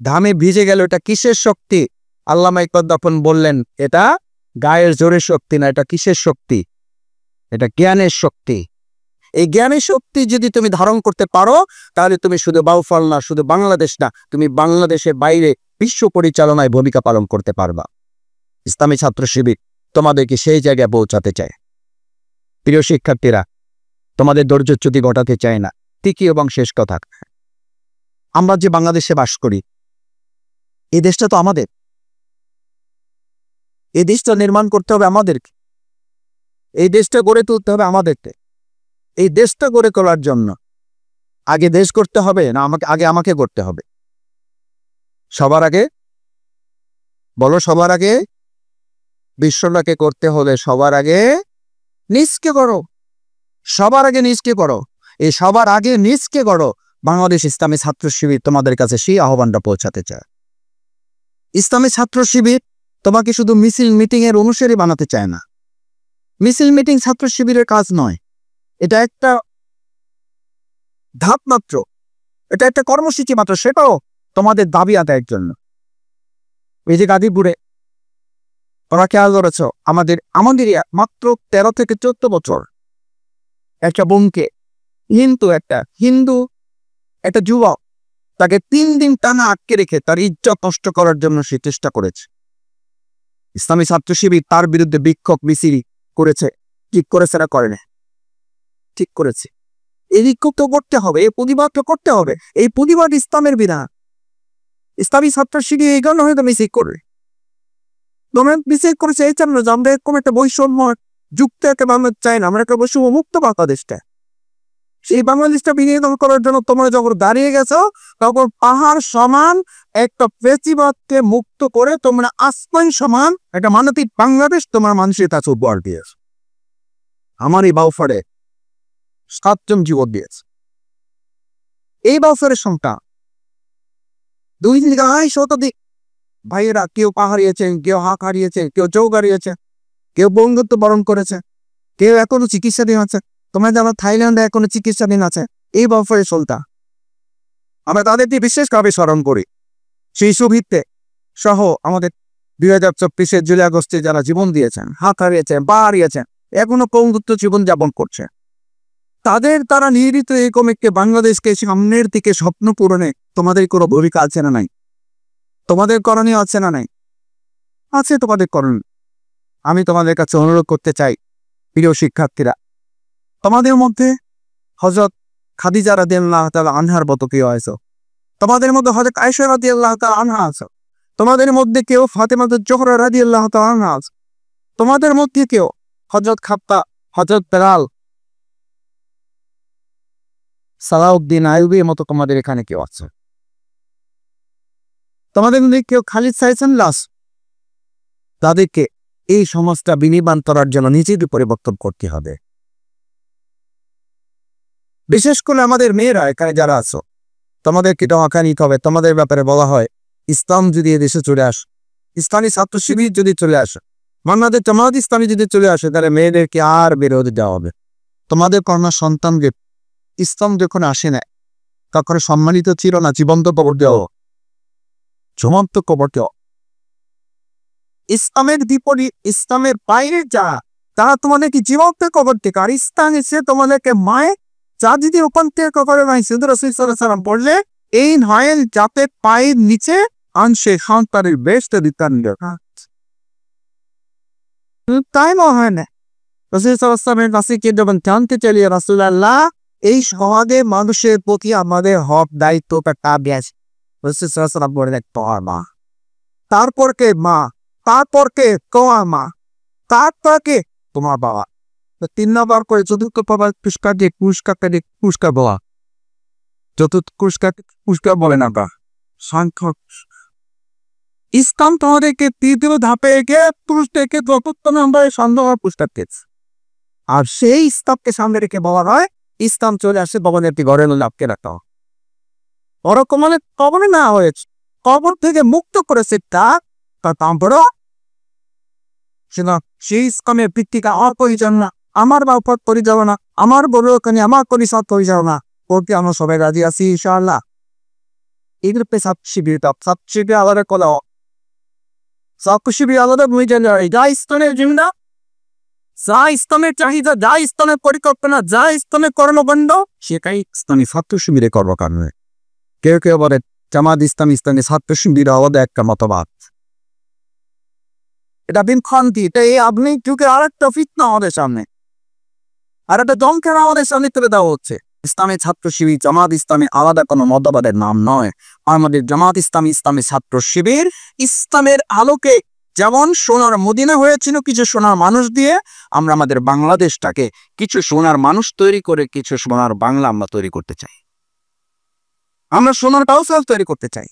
ঘামে ভিজে গেল। এটা কিসের শক্তি? আল্লামা ইকবাল তখন বললেন এটা গায়ের জোরের শক্তি না, এটা কিসের শক্তি? এটা জ্ঞানের শক্তি। এই জ্ঞানের শক্তি যদি তুমি ধারণ করতে পারো তাহলে তুমি শুধু বাউফল না, শুধু বাংলাদেশ না, তুমি বাংলাদেশের বাইরে বিশ্ব পরিচালনায় ভূমিকা পালন করতে পারবা। ইসলামী ছাত্র শিবির তোমাদেরকে সেই জায়গায় পৌঁছাতে চায়। প্রিয় শিক্ষার্থীরা, তোমাদের ধৈর্যচ্যুতি ঘটাতে চায় না। তৃতীয় এবং শেষ কথা, আমরা যে বাংলাদেশে বাস করি, এই দেশটা তো আমাদের। এই দেশটা নির্মাণ করতে হবে আমাদেরকে, এই দেশটা গড়ে তুলতে হবে আমাদেরকে। এই দেশটা গড়ে তোলার জন্য আগে দেশ করতে হবে না আমাকে করতে হবে? সবার আগে বলো, সবার আগে বিশ্বটাকে করতে হলে সবার আগে নিজকে করো। সবার আগে নিজকে করো। এই সবার আগে নিজকে করো। বাংলাদেশ ইসলামী ছাত্র শিবির তোমাদের কাছে সেই আহ্বানটা পৌঁছাতে চায়। ইসলামী ছাত্র শিবির তোমাকে শুধু মিছিল মিটিং এর অনুসারী বানাতে চায় না। মিছিল মিটিং ছাত্র শিবিরের কাজ নয়, এটা একটা ধাপ মাত্র, এটা একটা কর্মসূচি মাত্র, সেটাও তোমাদের দাবি আদায়ের জন্য। এই যে গাজীপুরে তোমরা খেয়াল করেছ, আমাদের মাত্র 13 থেকে 14 বছর একটা বোনকে, হিন্দু একটা যুবক, তাকে 3 দিন টানা আটকে রেখে তার ইজ্জত নষ্ট করার জন্য সে চেষ্টা করেছে। ইসলামী ছাত্র শিবির তার বিরুদ্ধে বিক্ষোভ মিছিল করেছে। ঠিক করেছে না করে না? ঠিক করেছে। এই বিক্ষোভ তো করতে হবে, এই প্রতিবাদ তো করতে হবে। এই প্রতিবাদ ইসলামের বিধান। ইসলামী ছাত্র শিবির এই কারণে হয়তো মিছিল করবে। তোমরা মিছিল করেছে এই জন্য যে আমরা এরকম একটা বৈষম্য যুক্ত একটা বাংলাদেশ চাই না, আমরা একটা বৈষম্য মুক্ত বাংলাদেশটা। সেই বাংলাদেশটা বিনিয়োগ করার জন্য তোমরা যখন দাঁড়িয়ে গেছো, তখন পাহাড় সমান একটা ফেসিবাদকে মুক্ত করে তোমরা আসমান সমান একটা মানবিক বাংলাদেশ তোমার মানুষের কাছে উপহার দিয়েছে। আমার এই বাউফারে 7 জন যুবক দিয়েছে। এই বাউফারের সংখ্যা 2 থেকে 2.5 শতাধিক ভাইয়েরা, কেউ পা হারিয়েছেন, কেউ হাঁক হারিয়েছে, কেউ চোখ হারিয়েছে, কেউ বন্ধুত্ব বরণ করেছে, কেউ এখনো চিকিৎসাধীন আছে। তোমরা যারা থাইল্যান্ডে এখনো চিকিৎসাধীন আছে, এই বাউফারের সলতা আমরা তাদেরকে বিশেষভাবে স্মরণ করি। সেই শহীদতে সহ আমাদের 2024 জুলাই আগস্টে যারা জীবন দিয়েছেন, হাত হারিয়েছেন, পা হারিয়েছেন, এখনো পঙ্গুত্ব জীবন যাপন করছে, তারা নিয়োজিত এই কমিটিকে বাংলাদেশকে সামনের দিকে স্বপ্ন পূরণে তোমাদের কোনো ভূমিকা আছে না নাই? তোমাদের করণীয় আছে না নাই? আছে তোমাদের করণীয়। আমি তোমাদের কাছে অনুরোধ করতে চাই, প্রিয় শিক্ষার্থীরা, তোমাদের মধ্যে হযরত খাদিজা রাদিয়াল্লাহু তাআলা আনহার মতো কেউ আছো, তোমাদের মধ্যে হযরত আয়েশা রাদিয়াল্লাহু তাআলা আনহা আছে, তোমাদের মধ্যে কেউ ফাতেমা জোহরা রাদিয়াল্লাহু তাআলা আনহা আছে, তোমাদের মধ্যে কেউ হযরত খাপ্পা, হযরত বেলাল, সালাউদ্দিন আইয়ুবীর মতো তোমাদের এখানে কেউ আছে, তোমাদের মধ্যে কেউ খালিদ সাইসান লাস। তাদেরকে এই সমাজটা বিনির্মাণ করার জন্য নিজেদের পরিবর্তন করতে হবে। বিশেষ করে আমাদের মেয়েরা এখানে যারা আছো, তোমাদেরকে টাকা নিতে হবে। তোমাদের ব্যাপারে বলা হয়, ইসলাম যদি এদেশে চলে আসে, ইসলামী ছাত্র শিবির যদি চলে আসে, বাংলাদেশ জামায়াত ইসলামী যদি চলে আসে, তাহলে মেয়েদেরকে আর বিরোধী দেওয়া হবে। তোমাদের কন্যা সন্তানকে ইসলাম যখন আসে না, তখন সম্মানিত ছিল না, জীবন্ত কবর দেওয়া, জীবন্ত কবর দেওয়া। ইসলামের বিপরীত, ইসলামের বাইরে যা, তারা তোমাদেরকে জীবন্ত কবর থেকে, আর ইসলাম এসে তোমাদেরকে মায়ের যা যদি ওখান থেকে কবরে নাই রাসূল সাল্লাল্লাহু আলাইহি ওয়াসাল্লাম বললে, এই নয়েল যাতে পায়ের নিচে আনসে সন্তানের বেস্ট দিতান তাই মনে হয় না। রাসূল সাল্লাল্লাহু আলাইহি ওয়াসাল্লামের কাছে কে যখন জানতে চাইলে, রাসূলুল্লাহ এই সমাজে মানুষের প্রতি আমাদের হক দায়িত্ব কাজ, রাসূল সাল্লাল্লাহু আলাইহি ওয়াসাল্লাম বললেন তোমার মা, তারপর কে মা, তারপর কে তোমার মা, তারপর কে তোমার বাবা, 3 নম্বর করে চতুর্থ বাবা পুরস্কার দিয়ে পুরস্কার বলা, চতুর্থ পুরস্কার বলে না বা সংখ্যক। ইসলাম তোমাদেরকে তৃতীয় ধাপে গিয়ে পুরুষদেরকে চতুর্থ নম্বরে সন্দেহ পুরস্কার দিয়েছে। আর সেই ইসলামকে সামনে রেখে বলা হয়, ইসলাম চলে আসে ভবনেরটি ঘরে লাভকে রাখা, ওরকম মানে কবরে না হয়েছে, কবর থেকে মুক্ত করেছে তারপরও সেই ইসলামের ভিত্তিকা আমার প্রয়োজন না, আমার বাপত পরিচালনা না, আমার বড় ওখানে আমার পরিষদ পরিচালনা করতে আমরা সবাই রাজি আছি ইনশাআল্লাহ। এগুলো শিবির আলাদা কলা, শিবির আলাদা ভূমিকা, যা ইসলামের জিন্দা, যা ইসলামের চাহিদা, যা ইসলামের পরিকল্পনা, যা ইসলামের কর্মকাণ্ড, সেটাই ইসলামী ছাত্র শিবিরে কর্মকাণ্ড। কেউ কেউ বলে জামাত ইসলামী ছাত্র শিবির আলাদা একটা মতবাদ, এটা বিভ্রান্তি। এটা এই আধুনিক যুগের আরেকটা ফিতনা আমাদের সামনে, আর একটা দমকের আমাদের সামনে তুলে দেওয়া হচ্ছে। ইসলামী ছাত্র শিবির জামাত ইসলামী আলাদা কোনো মতবাদের নাম নয়। আমাদের জামাত ইসলামী ছাত্র শিবির ইসলামের আলোকে যেমন সোনার মদিনা হয়েছিল কিছু সোনার মানুষ দিয়ে, আমরা আমাদের বাংলাদেশটাকে কিছু সোনার মানুষ তৈরি করে কিছু সোনার বাংলা আমরা তৈরি করতে চাই। আমরা সোনার কাউসাল তৈরি করতে চাই,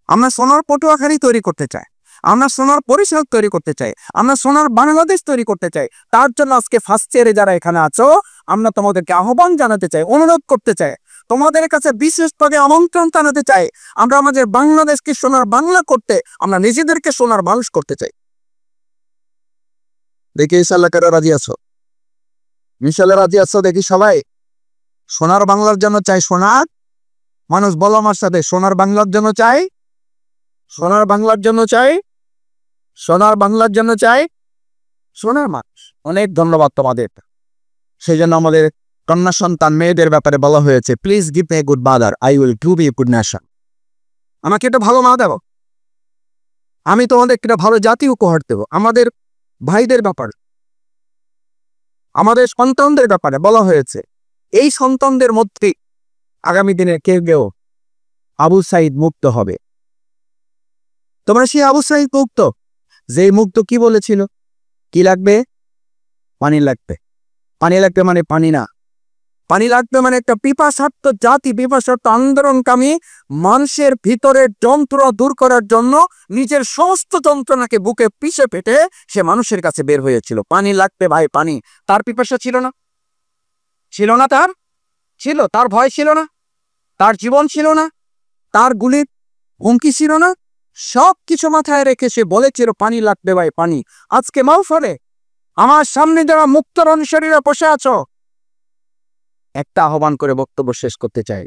আমরা সোনার পটুয়াখালী তৈরি করতে চাই, আমরা সোনার পরিষদ তৈরি করতে চাই, আমরা সোনার বাংলাদেশ তৈরি করতে চাই। তার জন্য আজকে ফার্স্ট ইয়ারে যারা এখানে আছো, আমরা তোমাদেরকে আহ্বান জানাতে চাই, অনুরোধ করতে চাই, তোমাদের কাছে বিশেষভাবে আমন্ত্রণ জানাতে চাই। আমরা আমাদের বাংলাদেশকে সোনার বাংলা করতে, আমরা নিজেদেরকে সোনার মানুষ করতে চাই। দেখি ইনশাআল্লাহ কারা রাজি আছো? ইনশাআল্লাহ রাজি আছো? দেখি সবাই সোনার বাংলার জন্য চাই, সোনার মানুষ বলো আমার সাথে, সোনার বাংলার জন্য চাই, সোনার বাংলার জন্য চাই, সোনার বাংলার জন্য চাই, সোনার মানুষ। অনেক ধন্যবাদ তোমাদের। সেই জন্য আমাদের কন্যা সন্তান মেয়েদের ব্যাপারে বলা হয়েছে, please give a good mother, I will give you good nation. আমাকে একটা ভালো মা দেবো, আমি তোমাদের একটা ভালো জাতি উপহার দেবো। আমাদের ভাইদের ব্যাপারে, আমাদের সন্তানদের ব্যাপারে বলা হয়েছে, এই সন্তানদের মধ্যে আগামী দিনে কেউ কেউ আবু সাইদ মুক্ত হবে। তোমরা সেই আবু সাইদ মুক্ত, যে মুক্ত কি বলেছিল, কি লাগবে? পানি লাগবে। পানি লাগবে মানে পানি না, পানি লাগবে মানে একটা পিপাসার্থ জাতি, পিপাসার্থ আন্দোলনকামী মানুষের ভিতরের যন্ত্রণা দূর করার জন্য নিজের সমস্ত যন্ত্রণাকে বুকে পিষে পেটে সে মানুষের কাছে বের হয়েছিল। পানি লাগবে ভাই, পানি। তার পিপাসা ছিল না? ছিল না? তার ছিল, তার ভয় ছিল না, তার জীবন ছিল না, তার গুলির হুমকি ছিল না, সব কিছু মাথায় রেখে সে বলেছিল পানি লাগবে ভাই, পানি। আজকে মাহফিলে আমার সামনে যারা মুক্তর অনুসারীরা বসে আছো, একটা আহ্বান করে বক্তব্য শেষ করতে চাই।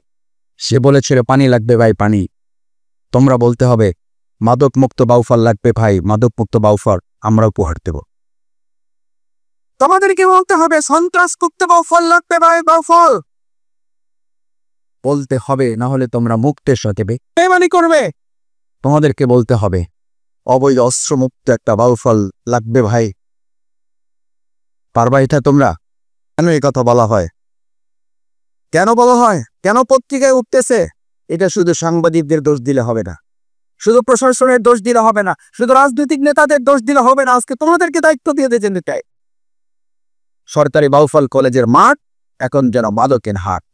সে বলেছিল পানি লাগবে ভাই, পানি। তোমরা বলতে হবে মাদক মুক্ত বাউফল লাগবে ভাই, মাদক মুক্ত বাউফল আমরা উপহার দেব। তোমাদেরকে বলতে হবে সন্ত্রাস মুক্ত বাউফল লাগবে ভাই, বাউফল বলতে হবে, না হলে তোমরা মুক্তের সাথে বেইমানি করবে। তোমাদেরকে বলতে হবে অবৈধ অস্ত্র মুক্ত একটা বাউফল লাগবে ভাই। পারবা এটা তোমরা? কেন এই কথা বলা হয়? কেন বলা হয়? কেন পত্রিকায় উঠতেছে? এটা শুধু সাংবাদিকদের দোষ দিলে হবে না, শুধু প্রশাসনের দোষ দিলে হবে না, শুধু রাজনৈতিক নেতাদের দোষ দিলে হবে না। আজকে তোমাদেরকে দায়িত্ব দিয়ে দিয়েছেন এটাই। সরকারি বাউফল কলেজের মাঠ এখন যেন মাদকের হাট,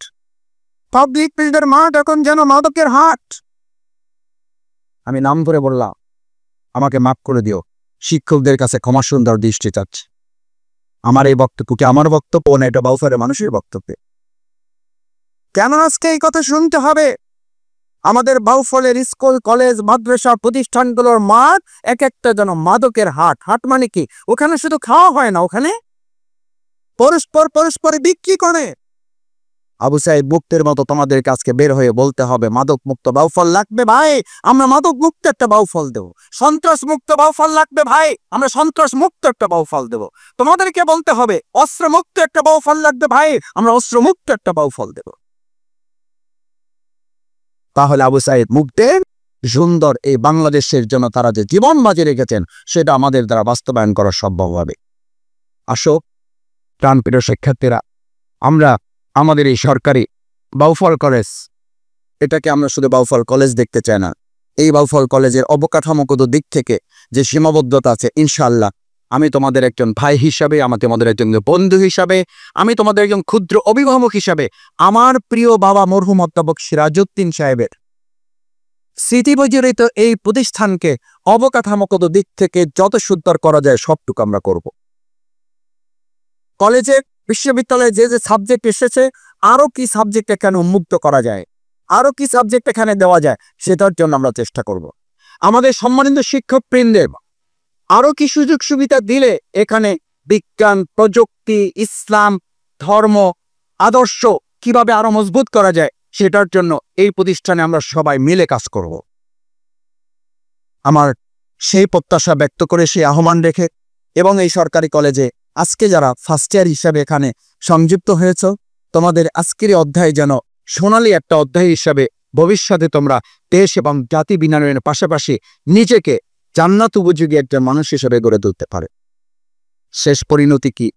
পাবলিক ফিল্ডের মাঠ এখন যেন মাদকের হাট। আমি নাম ধরে বললাম, আমাকে মাফ করে দিও, শিক্ষকদের কাছে ক্ষমা সুন্দর দৃষ্টি চাচ্ছি। আমার এই বক্তব্যকে আমার বক্তব্য না, এটা বাউফলের মানুষের বক্তব্য। কেন আজকে এই কথা শুনতে হবে? আমাদের বাউফলের স্কুল কলেজ মাদ্রাসা প্রতিষ্ঠানগুলোর মাঠ এক একটা যেন মাদকের হাট। হাট মানে কি? ওখানে শুধু খাওয়া হয় না, ওখানে পরস্পরে বিক্রি করে। আবু সাইদ মুক্তের মতো তোমাদেরকে আজকে বের হয়ে বলতে হবে মাদক মুক্ত বাউফল লাগবে ভাই, আমরা মাদক মুক্ত একটা বাউফল দেব। সন্ত্রাস মুক্ত বাউফল লাগবে ভাই, আমরা সন্ত্রাস মুক্ত একটা বাউফল দেব। তোমাদেরকে বলতে হবে অস্ত্র মুক্ত একটা বাউফল লাগবে ভাই, আমরা অস্ত্র মুক্ত একটা বাউফল দেব। তাহলে আবু সাইদ মুক্তের সুন্দর এই বাংলাদেশের জন্য তারা যে জীবন বাজি রেখেছেন সেটা আমাদের দ্বারা বাস্তবায়ন করা সম্ভব হবে। আসো প্রাণপ্রিয় শিক্ষার্থীরা, আমরা আমাদের এই সরকারি বাউফল কলেজ, এটাকে আমরা শুধু বাউফল কলেজ দেখতে চাই না। এই বাউফল কলেজের অবকাঠামোগত দিক থেকে যে সীমাবদ্ধতা আছে, ইনশাআল্লাহ আমি তোমাদের একজন ভাই হিসাবে, আমি তোমাদের একজন বন্ধু হিসাবে, আমি তোমাদের একজন ক্ষুদ্র অভিভাবক হিসাবে আমার প্রিয় বাবা মরহুম অধ্যাপক সিরাজউদ্দিন সাহেবের স্মৃতিবিজড়িত এই প্রতিষ্ঠানকে অবকাঠামোগত দিক থেকে যত সুন্দর করা যায় সবটুকু আমরা করব। কলেজে বিশ্ববিদ্যালয়ে যে যে সাবজেক্ট এসেছে, আরো কি সাবজেক্ট এখানে উন্মুক্ত করা যায়, আরো কি সাবজেক্ট এখানে দেওয়া যায়, সেটার জন্য আমরা চেষ্টা করব। আমাদের সম্মানিত শিক্ষকবৃন্দের আরো কি সুযোগ সুবিধা দিলে এখানে বিজ্ঞান, প্রযুক্তি, ইসলাম, ধর্ম, আদর্শ কিভাবে আরো মজবুত করা যায়, সেটার জন্য এই প্রতিষ্ঠানে আমরা সবাই মিলে কাজ করব। আমার সেই প্রত্যাশা ব্যক্ত করে, সেই আহ্বান রেখে, এবং এই সরকারি কলেজে আজকে যারা ফার্স্ট ইয়ার হিসাবে এখানে সংযুক্ত হয়েছ, তোমাদের আজকের অধ্যায় যেন সোনালী একটা অধ্যায় হিসাবে ভবিষ্যতে তোমরা দেশ এবং জাতি বিনির্মাণের পাশাপাশি নিজেকে জান্নাত উপযোগী একটা মানুষ হিসেবে গড়ে তুলতে পারে। শেষ পরিণতি কি?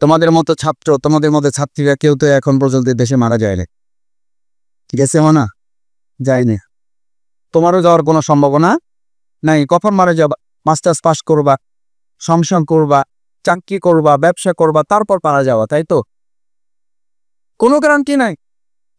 তোমাদের মতো ছাত্র, তোমাদের মতো ছাত্রীরা কেউ তো এখন পর্যন্ত দেশে মারা যায় না, ঠিক আছে? না, যায়নি। তোমারও যাওয়ার কোনো সম্ভাবনা নাই। কখন মারা যাবা? মাস্টার্স পাস করবা, সংসার করবা, চাকরি করবা, ব্যবসা করবা, তারপর মারা যাওয়া, তাই তো? কোনো গ্যারান্টি নাই।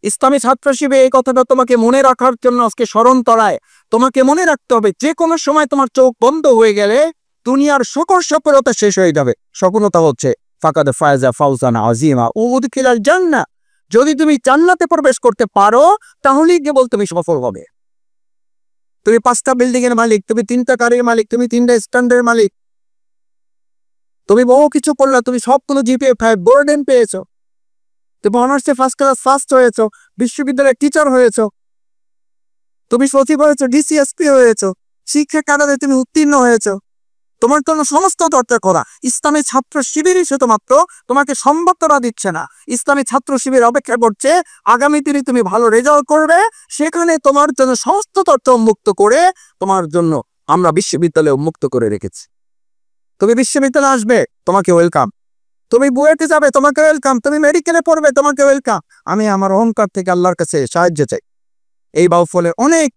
ইসলামী ছাত্র শিবির এই কথাটা তোমাকে মনে রাখার জন্য আজকে স্মরণ তরায়। তোমাকে মনে রাখতে হবে যে কোনো সময় তোমার চোখ বন্ধ হয়ে গেলে দুনিয়ার সকল সফলতা শেষ হয়ে যাবে। সফলতা হচ্ছে ফাকাদ ফায়জা ফাউজান আজিমা ও উদখিলাল জান্নাহ। যদি তুমি জান্নাতে প্রবেশ করতে পারো তাহলেই কেবল তুমি সফল হবে। তুমি 5টা বিল্ডিং এর মালিক, তুমি 3টা গাড়ির মালিক, তুমি 3টা স্ট্যান্ডের মালিক, তুমি বহু কিছু করলে, তুমি সবগুলো জিপিএ 5 গোল্ডেন পেয়েছো, তুমি অনার্সে ফার্স্ট ক্লাস ফার্স্ট হয়েছো, বিশ্ববিদ্যালয়ের টিচার হয়েছো, তুমি সচিব হয়েছো, ডিসিএসপি হয়েছো, শিক্ষা কারাদে তুমি উত্তীর্ণ হয়েছো। তোমার জন্য সমস্ত চর্চা করা ইসলামী ছাত্র শিবিরই শুধুমাত্র তোমাকে সম্বর্ধনা দিচ্ছে না, ইসলামী ছাত্র শিবির অপেক্ষা করছে আগামী দিনে তুমি ভালো রেজাল্ট করবে, সেখানে তোমার জন্য সমস্ত তথ্য উন্মুক্ত করে তোমার জন্য আমরা বিশ্ববিদ্যালয়ে উন্মুক্ত করে রেখেছি। তুমি বিশ্ববিদ্যালয়ে আসবে, তোমাকে ওয়েলকাম। তুমি বুয়েটে যাবে, তোমাকে ওয়েলকাম। তুমি মেডিকেলে পড়বে, তোমাকে ওয়েলকাম। আমি আমার অহংকার থেকে আল্লাহর কাছে সাহায্য চাই। এই বাউফলে অনেক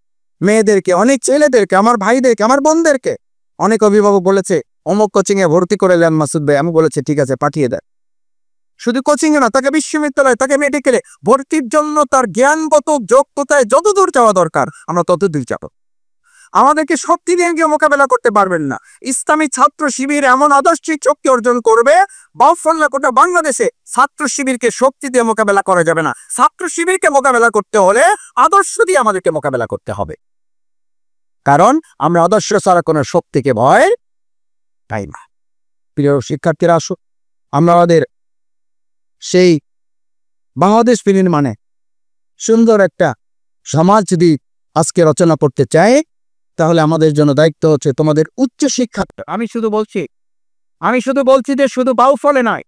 মেয়েদেরকে, অনেক ছেলেদেরকে, আমার ভাইদেরকে, আমার বোনদেরকে অনেক অভিভাবক বলেছে অমুক কোচিং এ ভর্তি করে দেন মাসুদ ভাই। আমি বলেছি ঠিক আছে, পাঠিয়ে দেন। শুধু কোচিং এ না, তাকে বিশ্ববিদ্যালয়ে, তাকে মেডিকেলে ভর্তির জন্য তার জ্ঞানগত যোগ্যতায় যতদূর যাওয়া দরকার আমরা ততদূর যাব। আমাদেরকে শক্তি দিয়ে গিয়ে মোকাবেলা করতে পারবেন না। ইসলামী ছাত্র শিবির এমন আদর্শিক শক্তি অর্জন করবে, বাউফল্লা গোটা বাংলাদেশে ছাত্র শিবিরকে শক্তি দিয়ে মোকাবেলা করা যাবে না। ছাত্র শিবিরকে মোকাবেলা করতে হলে আদর্শ দিয়ে আমাদেরকে মোকাবেলা করতে হবে, কারণ আমরা আদর্শ ছাড়া কোনো শক্তিকে ভয় পাই না। প্রিয় শিক্ষার্থীরা, আসো আমরা আমাদের সেই বাংলাদেশ বিনির্মাণে সুন্দর একটা সমাজ যদি আজকে রচনা করতে চাই, তাহলে আমাদের জন্য দায়িত্ব হচ্ছে তোমাদের উচ্চশিক্ষা। আমি শুধু বলছি যে শুধু বাউফলে নয়,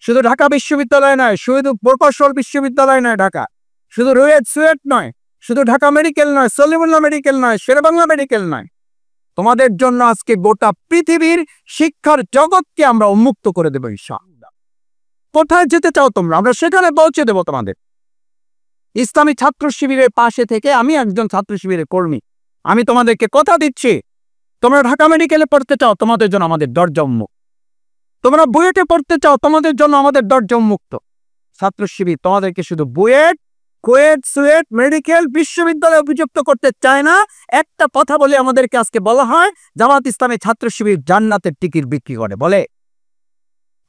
শুধু ঢাকা বিশ্ববিদ্যালয় নয়, শুধু প্রকৌশল বিশ্ববিদ্যালয় নয় ঢাকা, শুধু সুয়েট নয়, শুধু ঢাকা মেডিকেল নয়, সলিমুল্লাহ মেডিকেল নয়, শেরেবাংলা মেডিকেল নয়, তোমাদের জন্য আজকে গোটা পৃথিবীর শিক্ষার জগৎকে আমরা উন্মুক্ত করে দেবো ইনশাআল্লাহ। কোথায় যেতে চাও তোমরা, আমরা সেখানে পৌঁছে দেবো তোমাদের। ইসলামী ছাত্র শিবিরের পাশে থেকে আমি একজন ছাত্র শিবিরের কর্মী, আমি তোমাদেরকে কথা দিচ্ছি, তোমরা ঢাকা মেডিকেলে পড়তে চাও, তোমাদের জন্য আমাদের দরজা উন্মুক্ত। তোমরা বুয়েটে পড়তে চাও, তোমাদের জন্য আমাদের দরজা উন্মুক্ত। ছাত্র শিবির তোমাদেরকে শুধু বুয়েট, কুয়েট, সুয়েট, মেডিকেল বিশ্ববিদ্যালয়ে অভিযুক্ত করতে চায় না। একটা কথা বলে আমাদেরকে আজকে বলা হয় জামাত ইসলামী ছাত্র শিবির জান্নাতের টিকিট বিক্রি করে বলে।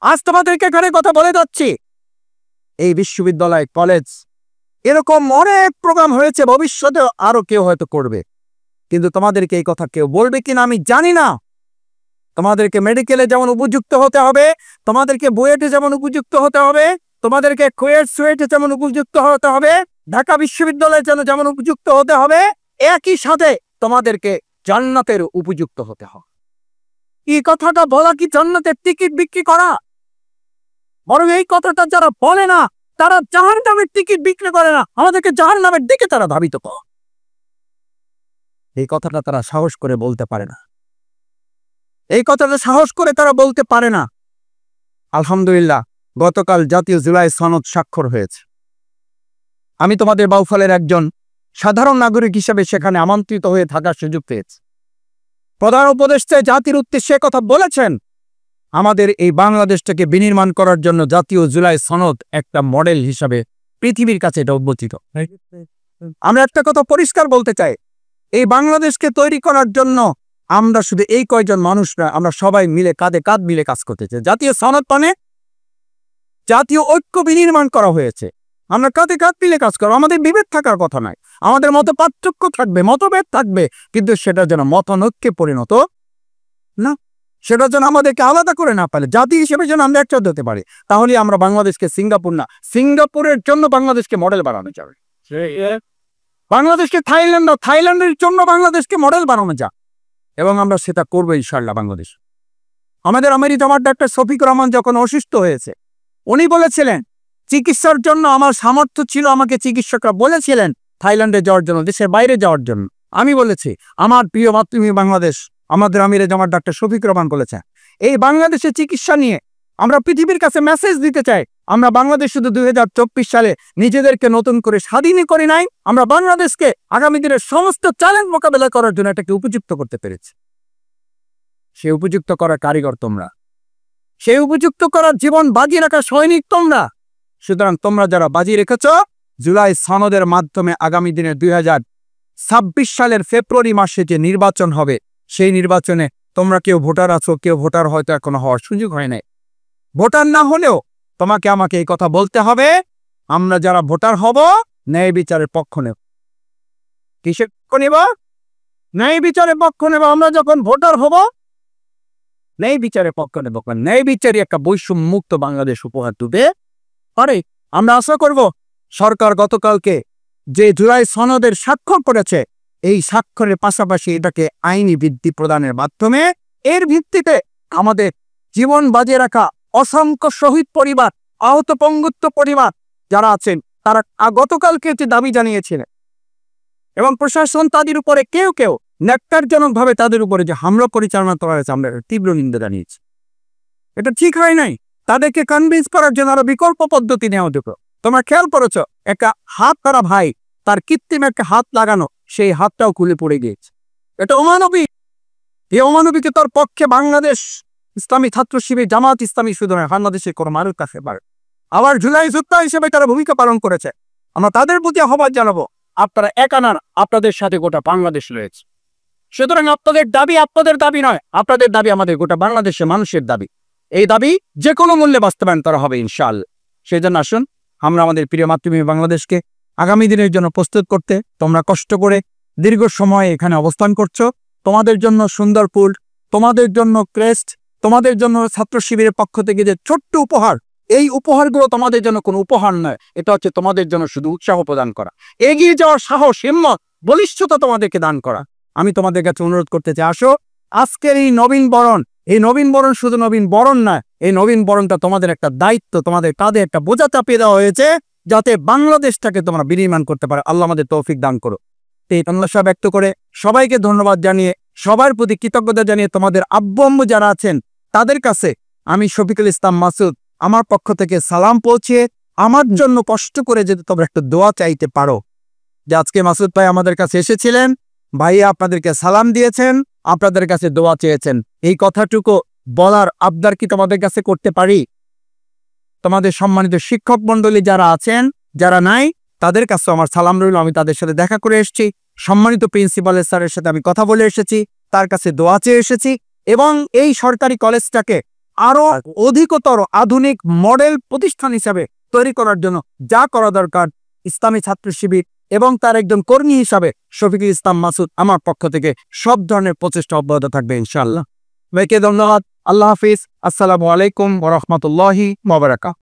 আজ তোমাদেরকে এখানে কথা বলে যাচ্ছি, এই বিশ্ববিদ্যালয়, কলেজ, এরকম অনেক প্রোগ্রাম হয়েছে, ভবিষ্যতে আরো কেউ হয়তো করবে, কিন্তু তোমাদেরকে এই কথা কেউ বলবে কিনা আমি জানি না। তোমাদেরকে মেডিকেলে যেমন উপযুক্ত হতে হবে, তোমাদেরকে বুয়েটে যেমন উপযুক্ত হতে হবে, তোমাদেরকে কুয়েট সুয়েটে যেমন উপযুক্ত হতে হবে, ঢাকা বিশ্ববিদ্যালয়ে যেমন উপযুক্ত হতে হবে, একই সাথে তোমাদেরকে জান্নাতের উপযুক্ত হতে হবে। এই কথাটা বলা কি জান্নাতের টিকিট বিক্রি করা? বরং এই কথাটা যারা বলে না তারা জাহান্নামের টিকিট বিক্রি করে না, আমাদেরকে জাহান্নামের দিকে তারা ধাবিত করে। এই কথাটা তারা সাহস করে বলতে পারে না, এই কথাটা সাহস করে তারা বলতে পারে না। আলহামদুলিল্লাহ, গতকাল জাতীয় জুলাই সনদ স্বাক্ষর হয়েছে। আমি তোমাদের বাউফলের একজন সাধারণ নাগরিক হিসেবে সেখানে আমন্ত্রিত হয়ে থাকার সুযোগ পেয়েছি। প্রধান উপদেষ্টা জাতির উদ্দেশ্যে কথা বলেছেন, আমাদের এই বাংলাদেশটাকে বিনির্মাণ করার জন্য জাতীয় জুলাই সনদ একটা মডেল হিসাবে পৃথিবীর কাছে এটা উন্মোচিত। আমরা একটা কথা পরিষ্কার বলতে চাই, এই বাংলাদেশকে তৈরি করার জন্য আমরা শুধু এই কয়জন মানুষ না, আমরা সবাই মিলে কাঁধে কাঁধ মিলে কাজ করতে চাই। জাতীয় সনদ মানে জাতীয় ঐক্য বিনির্মাণ করা হয়েছে, আমরা কাঁধে কাঁধ মিলে কাজ করবো। আমাদের বিভেদ থাকার কথা নয়, আমাদের মতো পার্থক্য থাকবে, মতভেদ থাকবে, কিন্তু সেটা যেন মতানৈক্যে পরিণত না, সেটা যেন আমাদেরকে আলাদা করে না পারে, জাতি হিসেবে যেন আমরা একসাথে হতে পারি। তাহলে আমরা বাংলাদেশকে সিঙ্গাপুর না, সিঙ্গাপুরের জন্য বাংলাদেশকে মডেল বানানো যাবে, বাংলাদেশকে থাইল্যান্ড না, থাইল্যান্ডের জন্য বাংলাদেশকে মডেল বানানো যাক, এবং আমরা সেটা করবো ইনশাআল্লাহ। বাংলাদেশ, আমাদের আমেরিকা আমার ডাক্তার শফিকুর রহমান যখন অসুস্থ হয়েছে, উনি বলেছিলেন চিকিৎসার জন্য আমার সামর্থ্য ছিল, আমাকে চিকিৎসকরা বলেছিলেন থাইল্যান্ডে যাওয়ার জন্য, দেশের বাইরে যাওয়ার জন্য। আমি বলেছি আমার প্রিয় মাতৃভূমি বাংলাদেশ, আমাদের আমিরে জামাত ডাক্তার শফিকুর রহমান বলেছেন, এই বাংলাদেশের চিকিৎসা নিয়ে আমরা পৃথিবীর কাছে মেসেজ দিতে চাই, আমরা বাংলাদেশ শুধু 2024 সালে নিজেদেরকে নতুন করে স্বাধীনই করি নাই, আমরা বাংলাদেশকে আগামী দিনের সমস্ত চ্যালেঞ্জ মোকাবেলা করার জন্য এটাকে উপযুক্ত করতে পেরেছি। সে উপযুক্ত করার কারিগর তোমরা, সেই উপযুক্ত করার জীবন বাজি রাখা সৈনিক তোমরা। সুতরাং তোমরা যারা বাজি রেখেছ, জুলাই সনদের মাধ্যমে আগামী দিনে 2026 সালের ফেব্রুয়ারি মাসে যে নির্বাচন হবে, সেই নির্বাচনে তোমরা কেউ ভোটার আছো, কেউ ভোটার হয়তো এখনো হওয়ার সুযোগ হয় নাই। ভোটার না হলেও তোমাকে আমাকে এই কথা বলতে হবে, আমরা যারা ভোটার হব ন্যায় বিচারের পক্ষ নেব। কিসের পক্ষ নেব? ন্যায় বিচারের পক্ষ নেব। আমরা যখন ভোটার হব ন্যায় বিচারের পক্ষ নেব, ন্যায় বিচারই একটা বৈষম্য মুক্ত বাংলাদেশ উপহার দিতে পারে। আমরা আশা করব সরকার গতকালকে যে জুলাই সনদের স্বাক্ষর করেছে, এই স্বাক্ষরের পাশাপাশি এটাকে আইনি ভিত্তি প্রদানের মাধ্যমে এর ভিত্তিতে আমাদের জীবন বাজিয়ে রাখা অসংখ্য শহীদ পরিবার, আহত পঙ্গুত্ব পরিবার যারা আছেন, তারা গতকালকে যে দাবি জানিয়েছিলেন, এবং প্রশাসন তাদের উপরে কেউ কেউ ন্যাক্কারজনকভাবে তাদের উপরে যে হামলা পরিচালনা করা হয়েছে, আমরা তীব্র নিন্দা জানিয়েছি। এটা ঠিক হয় নাই। তাদেরকে কনভিন্স করার জন্য আরো বিকল্প পদ্ধতি নেওয়া যেত। তোমরা খেয়াল করেছ, একটা হাত তারা ভাই, তার কৃত্রিম একটা হাত লাগানো, সেই হাতটাও খুলে পড়ে গিয়েছে। এটা অমানবিক। এই অমানবিকে তার পক্ষে বাংলাদেশ ইসলামী ছাত্র শিবির, জামাত ইসলামী শুধু নয়, বাংলাদেশের কোনো মানুষ কাছে পারে। আবার জুলাই যোদ্ধা হিসেবে তারা ভূমিকা পালন করেছে। আমরা তাদের প্রতি আহ্বান জানাবো, আপনারা একা না, আপনাদের সাথে গোটা বাংলাদেশ রয়েছে। সুতরাং আপনাদের দাবি আপনাদের দাবি নয়, আপনাদের দাবি আমাদের গোটা বাংলাদেশের মানুষের দাবি। এই দাবি যে কোনো মূল্যে বাস্তবায়ন করা হবে ইনশাআল্লাহ। সেই জন্য আসুন আমরা আমাদের প্রিয় মাতৃভূমি বাংলাদেশকে আগামী দিনের জন্য প্রস্তুত করতে, তোমরা কষ্ট করে দীর্ঘ সময় এখানে অবস্থান করছো, তোমাদের জন্য সুন্দরপুর, তোমাদের জন্য ক্রেস্ট, তোমাদের জন্য ছাত্র শিবিরের পক্ষ থেকে যে ছোট্ট উপহার, এই উপহারগুলো তোমাদের জন্য কোনো উপহার নয়, এটা হচ্ছে তোমাদের জন্য শুধু উৎসাহ প্রদান করা, এগিয়ে যাওয়ার সাহস, হিম্মত বলিষ্ঠতা তোমাদেরকে দান করা। আমি তোমাদের কাছে অনুরোধ করতে চাই, আসো আজকের এই নবীন বরণ শুধু নবীন বরণ না, এই নবীন বরণটা তোমাদের একটা দায়িত্ব, তোমাদের কাঁধে একটা বোঝা চাপিয়ে দেওয়া হয়েছে, যাতে বাংলাদেশটাকে তোমরা বিনির্মাণ করতে পারো। আল্লাহ আমাদের তৌফিক দান করো। এই প্রত্যাশা ব্যক্ত করে সবাইকে ধন্যবাদ জানিয়ে, সবার প্রতি কৃতজ্ঞতা জানিয়ে, তোমাদের আব্বু আম্মু যারা আছেন তাদের কাছে আমি শফিকুল ইসলাম মাসুদ আমার পক্ষ থেকে সালাম পৌঁছে আমার জন্য কষ্ট করে যদি তোমরা একটু দোয়া চাইতে পারো, যে আজকে মাসুদ ভাই আমাদের কাছে এসেছিলেন, ভাইয়া আপনাদেরকে সালাম দিয়েছেন, আপনাদের কাছে দোয়া চেয়েছেন, এই কথাটুকু বলার আবদার কি তোমাদের কাছে করতে পারি? তোমাদের সম্মানিত শিক্ষক মন্ডলী যারা আছেন, যারা নাই, তাদের কাছে আমার সালাম রইল। আমি তাদের সাথে দেখা করে এসেছি, সম্মানিত প্রিন্সিপালের স্যারের সাথে আমি কথা বলে এসেছি, তার কাছে দোয়া চেয়ে এসেছি, এবং এই সরকারি কলেজটাকে আরো অধিকতর আধুনিক মডেল প্রতিষ্ঠান হিসাবে তৈরি করার জন্য যা করা দরকার, ইসলামী ছাত্র শিবির এবং তার একজন কর্মী হিসাবে শফিকুল ইসলাম মাসুদ আমার পক্ষ থেকে সব ধরনের প্রচেষ্টা অব্যাহত থাকবে ইনশাআল্লাহ। ভাইকে ধন্যবাদ। আল্লাহ হাফিজ। আসসালামু আলাইকুম ওয়া রাহমাতুল্লাহি ওয়া বারাকাতুহু।